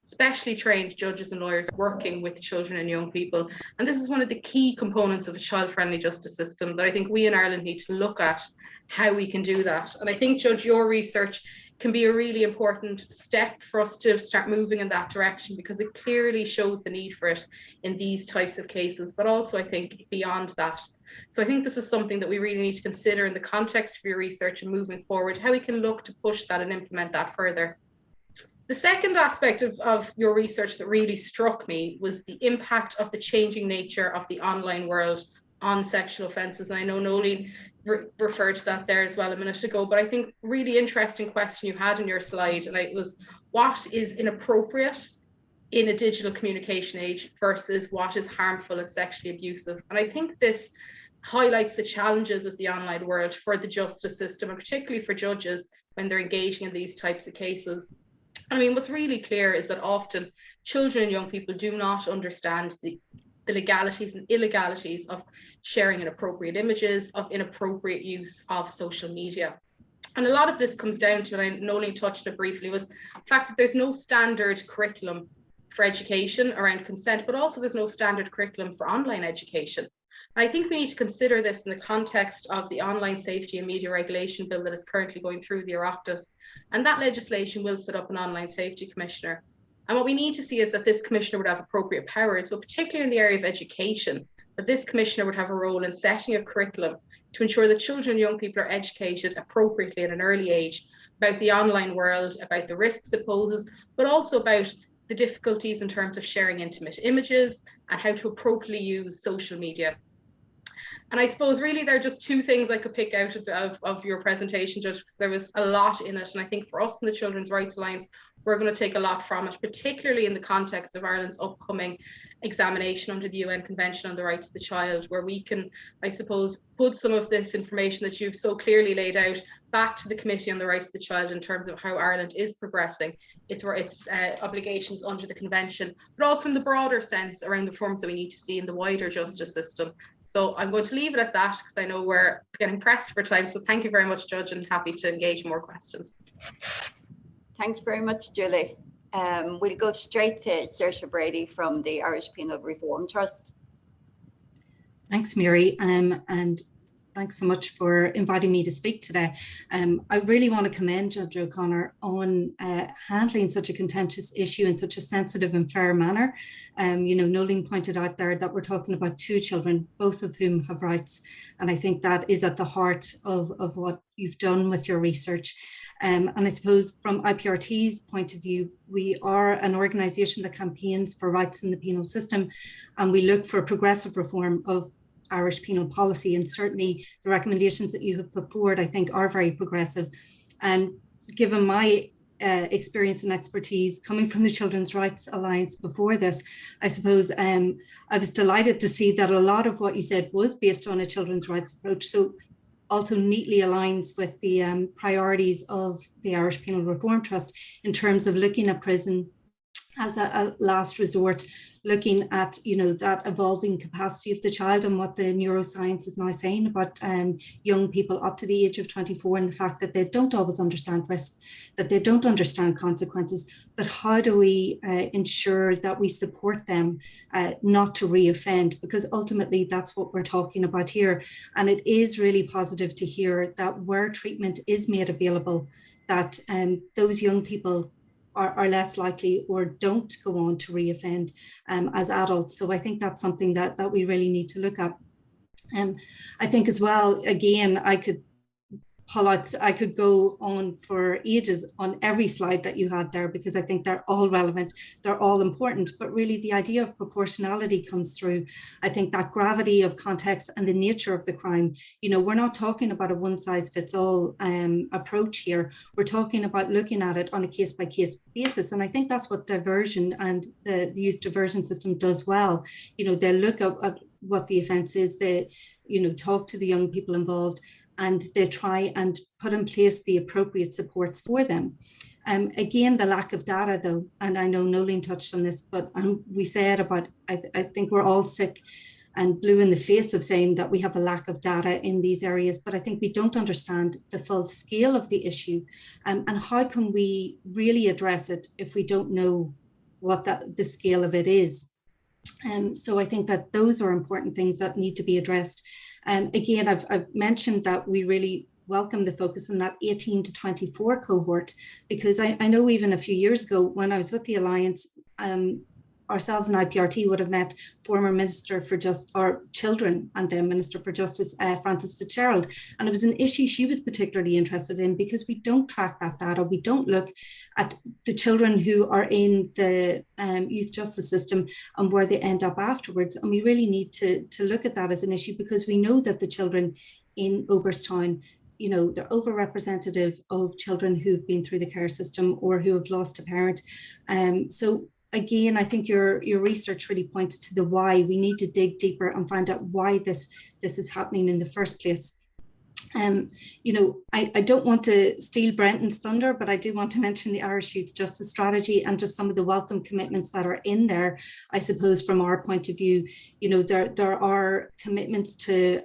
[SPEAKER 5] specially trained judges and lawyers working with children and young people. And this is one of the key components of a child-friendly justice system that I think we in Ireland need to look at how we can do that. And I think, Judge, your research can be a really important step for us to start moving in that direction, because it clearly shows the need for it in these types of cases, but also I think beyond that. So I think this is something that we really need to consider in the context of your research and moving forward, how we can look to push that and implement that further. The second aspect of your research that really struck me was the impact of the changing nature of the online world on sexual offences. And I know, Noeline, referred to that there as well a minute ago, but I think really interesting question you had in your slide, and it was, what is inappropriate in a digital communication age versus what is harmful and sexually abusive? And I think this highlights the challenges of the online world for the justice system, and particularly for judges when they're engaging in these types of cases. I mean, what's really clear is that often children and young people do not understand the legalities and illegalities of sharing inappropriate images, of inappropriate use of social media. And a lot of this comes down to, and I Nolan touched on it briefly, was the fact that there's no standard curriculum for education around consent, but also there's no standard curriculum for online education. And I think we need to consider this in the context of the Online Safety and Media Regulation Bill that is currently going through the Oireachtas. And that legislation will set up an Online Safety Commissioner. And what we need to see is that this commissioner would have appropriate powers, but particularly in the area of education, that this commissioner would have a role in setting a curriculum to ensure that children and young people are educated appropriately at an early age about the online world, about the risks it poses, but also about the difficulties in terms of sharing intimate images and how to appropriately use social media. And I suppose really there are just two things I could pick out of your presentation, Judge, because there was a lot in it. And I think for us in the Children's Rights Alliance, we're going to take a lot from it, particularly in the context of Ireland's upcoming examination under the UN Convention on the Rights of the Child, where we can, I suppose, put some of this information that you've so clearly laid out back to the Committee on the Rights of the Child in terms of how Ireland is progressing its obligations under the Convention, but also in the broader sense around the reforms that we need to see in the wider justice system. So I'm going to leave it at that because I know we're getting pressed for time. So thank you very much, Judge, and happy to engage in more questions.
[SPEAKER 2] Thanks very much, Julie. We'll go straight to Sercia Brady from the Irish Penal Reform Trust.
[SPEAKER 6] Thanks, Mary, and thanks so much for inviting me to speak today. I really want to commend Judge O'Connor on handling such a contentious issue in such a sensitive and fair manner. You know, Nolan pointed out there that we're talking about two children, both of whom have rights. And I think that is at the heart of what you've done with your research. And I suppose from IPRT's point of view, we are an organisation that campaigns for rights in the penal system, and we look for progressive reform of Irish penal policy, and certainly the recommendations that you have put forward, I think, are very progressive. And given my experience and expertise coming from the Children's Rights Alliance before this, I suppose I was delighted to see that a lot of what you said was based on a children's rights approach, so also neatly aligns with the priorities of the Irish Penal Reform Trust in terms of looking at prison as a last resort, looking at, you know, that evolving capacity of the child and what the neuroscience is now saying about young people up to the age of 24, and the fact that they don't always understand risk, that they don't understand consequences, but how do we ensure that we support them not to reoffend, because ultimately that's what we're talking about here. And it is really positive to hear that where treatment is made available, that those young people are less likely or don't go on to reoffend as adults. So I think that's something that we really need to look at. I think as well, again, I could pull out, I could go on for ages on every slide that you had there, because I think they're all relevant, they're all important, but really the idea of proportionality comes through. I think that gravity of context and the nature of the crime, you know, we're not talking about a one size fits all approach here. We're talking about looking at it on a case by case basis. And I think that's what diversion and the youth diversion system does well. You know, they look at what the offence is, they, you know, talk to the young people involved, and they try and put in place the appropriate supports for them. Again, the lack of data though, and I know Nolan touched on this, but we said about, I think we're all sick and blue in the face of saying that we have a lack of data in these areas, but I think we don't understand the full scale of the issue, and how can we really address it if we don't know what the scale of it is. So I think that those are important things that need to be addressed. Again, I've mentioned that we really welcome the focus on that 18 to 24 cohort, because I know even a few years ago when I was with the Alliance, ourselves and IPRT would have met former Minister for Children and then Minister for Justice, Frances Fitzgerald. And it was an issue she was particularly interested in, because we don't track that data. We don't look at the children who are in the youth justice system and where they end up afterwards. And we really need to look at that as an issue, because we know that the children in Oberstown, you know, they're overrepresentative of children who've been through the care system or who have lost a parent. So again, I think your research really points to the why. We need to dig deeper and find out why this is happening in the first place. You know, I don't want to steal Brenton's thunder, but I do want to mention the Irish Youth Justice Strategy and just some of the welcome commitments that are in there. I suppose from our point of view, you know, there are commitments to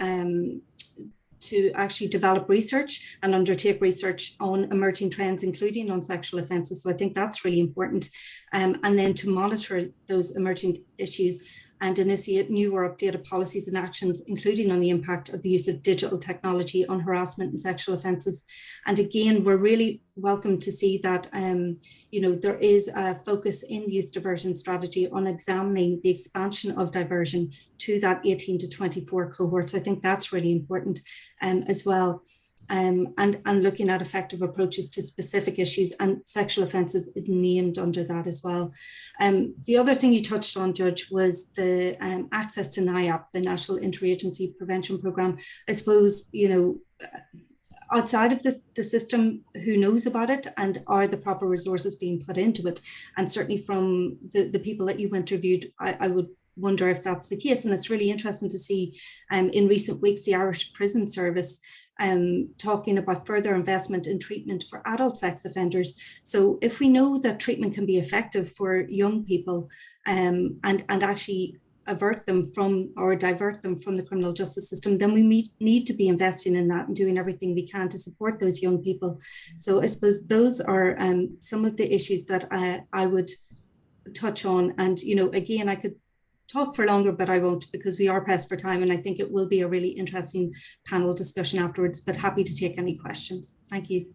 [SPEAKER 6] actually develop research and undertake research on emerging trends, including on sexual offences. So I think that's really important. And then to monitor those emerging issues and initiate new or updated policies and actions, including on the impact of the use of digital technology on harassment and sexual offences. And again, we're really welcome to see that, you know, there is a focus in the youth diversion strategy on examining the expansion of diversion to that 18 to 24 cohorts. I think that's really important as well. And looking at effective approaches to specific issues, and sexual offences is named under that as well. The other thing you touched on, Judge, was the access to Nyap, the National Interagency Prevention Programme. I suppose, you know, outside of the system, who knows about it, and are the proper resources being put into it? And certainly from the people that you interviewed, I would wonder if that's the case. And it's really interesting to see in recent weeks, the Irish Prison Service talking about further investment in treatment for adult sex offenders. So if we know that treatment can be effective for young people and actually avert them from or divert them from the criminal justice system, then we need to be investing in that and doing everything we can to support those young people. So I suppose those are some of the issues that I would touch on. And, you know, again, I could talk for longer, but I won't, because we are pressed for time, and I think it will be a really interesting panel discussion afterwards, but happy to take any questions. Thank you.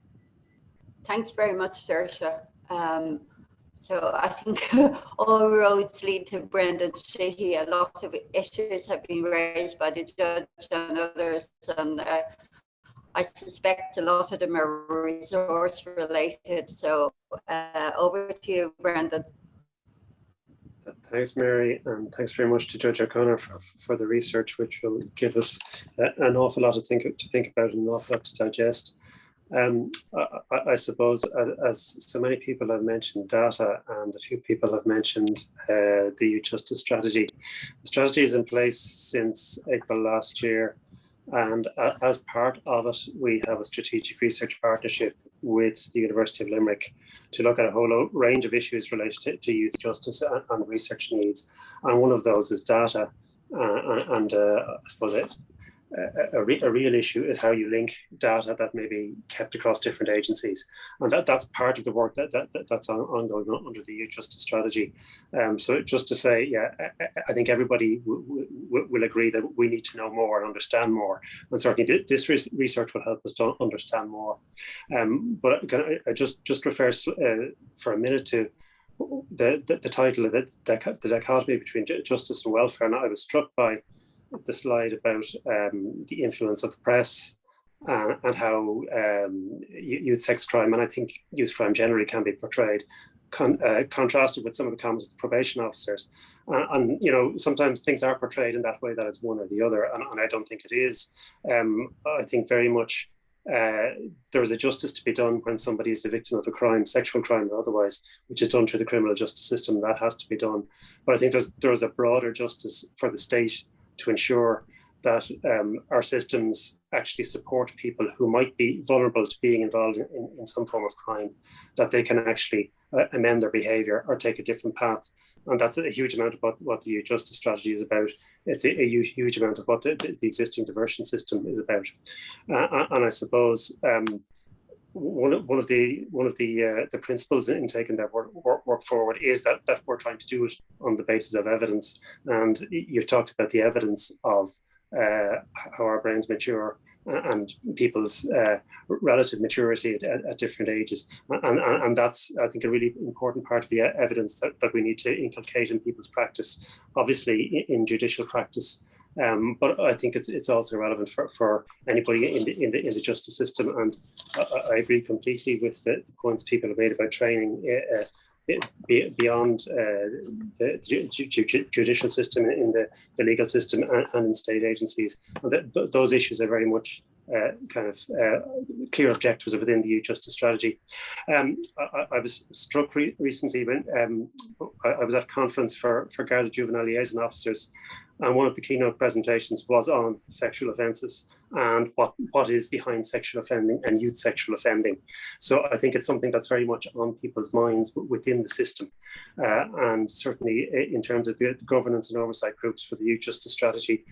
[SPEAKER 2] Thanks very much, Sercia. So I think all roads lead to Brendan Sheehy. A lot of issues have been raised by the judge and others, and I suspect a lot of them are resource related. So over to you, Brendan.
[SPEAKER 7] Thanks, Mary, and thanks very much to Judge O'Connor for the research, which will give us an awful lot to think about and an awful lot to digest. I suppose, as so many people have mentioned data, and a few people have mentioned the Youth Justice Strategy. The strategy is in place since April last year, and as part of it, we have a strategic research partnership with the University of Limerick to look at a whole range of issues related to youth justice and research needs. And one of those is data. I suppose a real issue is how you link data that may be kept across different agencies. And that's part of the work that's ongoing under the Youth Justice Strategy. So just to say, yeah, I think everybody will agree that we need to know more and understand more. And certainly this research will help us to understand more. But I just refer for a minute to the title of the dichotomy between justice and welfare. And I was struck by the slide about the influence of the press and how youth sex crime, and I think youth crime generally, can be portrayed, contrasted with some of the comments of the probation officers. And you know, sometimes things are portrayed in that way, that it's one or the other, and I don't think it is. I think very much there is a justice to be done when somebody is the victim of a crime, sexual crime or otherwise, which is done through the criminal justice system. That has to be done. But I think there's a broader justice for the state to ensure that our systems actually support people who might be vulnerable to being involved in some form of crime, that they can actually amend their behaviour or take a different path. And that's a huge amount of what the Youth Justice Strategy is about. It's a huge amount of what the existing diversion system is about. And I suppose one of the principles in taking that work forward is that we're trying to do it on the basis of evidence. And you've talked about the evidence of how our brains mature and people's relative maturity at different ages. And that's, I think, a really important part of the evidence that we need to inculcate in people's practice, obviously in judicial practice. But I think it's also relevant for anybody in the justice system. And I agree completely with the points people have made about training. beyond the judicial system, in the legal system, and in state agencies. And those issues are very much clear objectives within the youth justice strategy. I was struck recently when I was at a conference for Garda Juvenile Liaison Officers, and one of the keynote presentations was on sexual offences and what is behind sexual offending and youth sexual offending. So I think it's something that's very much on people's minds within the system. And certainly in terms of the governance and oversight groups for the youth justice strategy,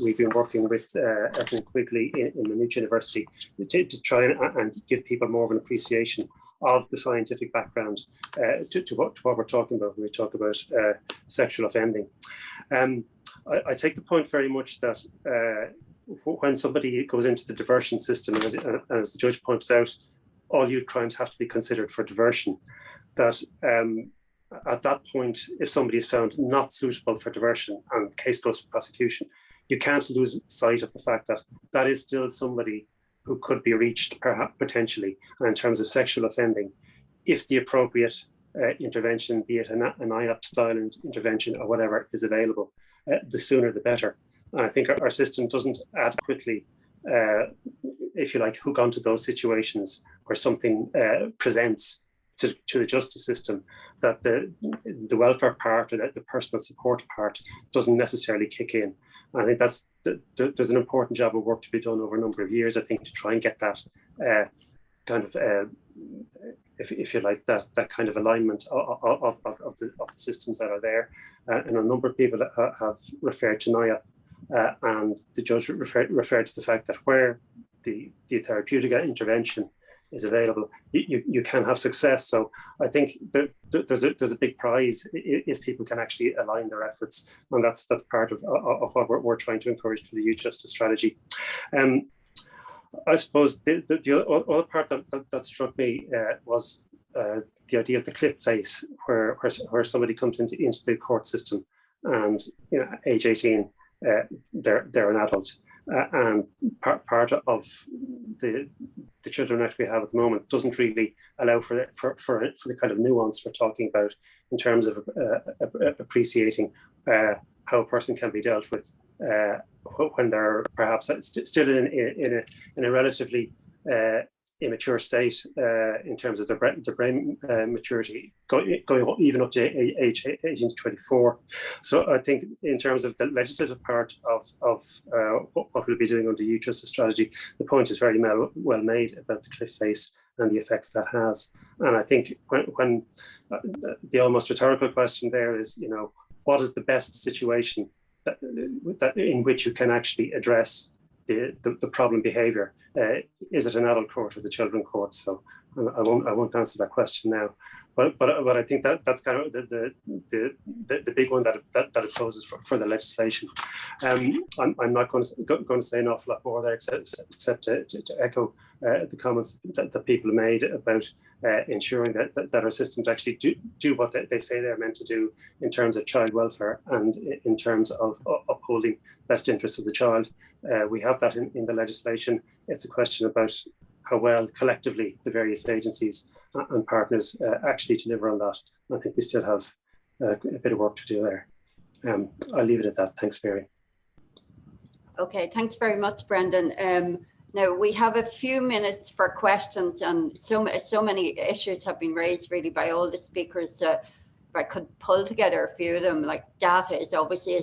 [SPEAKER 7] we've been working with Ethnic Quigley in Maynooth University to try and give people more of an appreciation of the scientific background to what we're talking about when we talk about sexual offending. I take the point very much that when somebody goes into the diversion system, as the judge points out, all youth crimes have to be considered for diversion. That at that point, if somebody is found not suitable for diversion and the case goes to prosecution, you can't lose sight of the fact that that is still somebody who could be reached potentially. And in terms of sexual offending, if the appropriate intervention, be it an Nyap style intervention or whatever is available, the sooner the better. And I think our system doesn't adequately, if you like, hook onto those situations where something presents to the justice system that the welfare part or the personal support part doesn't necessarily kick in. And I think there's an important job of work to be done over a number of years, I think, to try and get that if you like, that kind of alignment of the systems that are there. And a number of people have referred to Nyap, and the judge referred to the fact that where the therapeutic intervention is available, you can have success. So I think there's a big prize if people can actually align their efforts, and that's part of what we're trying to encourage for the youth justice strategy. I suppose the other part that struck me was the idea of the clip face, where somebody comes into the court system and, age 18, they're an adult, and part of the Children Act we have at the moment doesn't really allow for the kind of nuance we're talking about in terms of appreciating how a person can be dealt with when they're perhaps still in a relatively immature state in terms of their brain maturity, going even up to age 18 to 24. So I think in terms of the legislative part of what we'll be doing under youth justice strategy, the point is very well made about the cliff face and the effects that has. And I think when the almost rhetorical question there is, what is the best situation that in which you can actually address the problem behaviour? Is it an adult court or the children court? So I won't answer that question now. But I think that's kind of the big one that it poses for the legislation. I'm not going to say an awful lot more there except to echo the comments that people made about ensuring that our systems actually do what they say they're meant to do in terms of child welfare and in terms of upholding best interests of the child. We have that in the legislation. It's a question about how well collectively the various agencies and partners actually deliver on that. And I think we still have a bit of work to do there. I'll leave it at that. Thanks, Mary.
[SPEAKER 2] Okay, thanks very much, Brendan. Now we have a few minutes for questions, and so many issues have been raised really by all the speakers. If I could pull together a few of them, like data is obviously a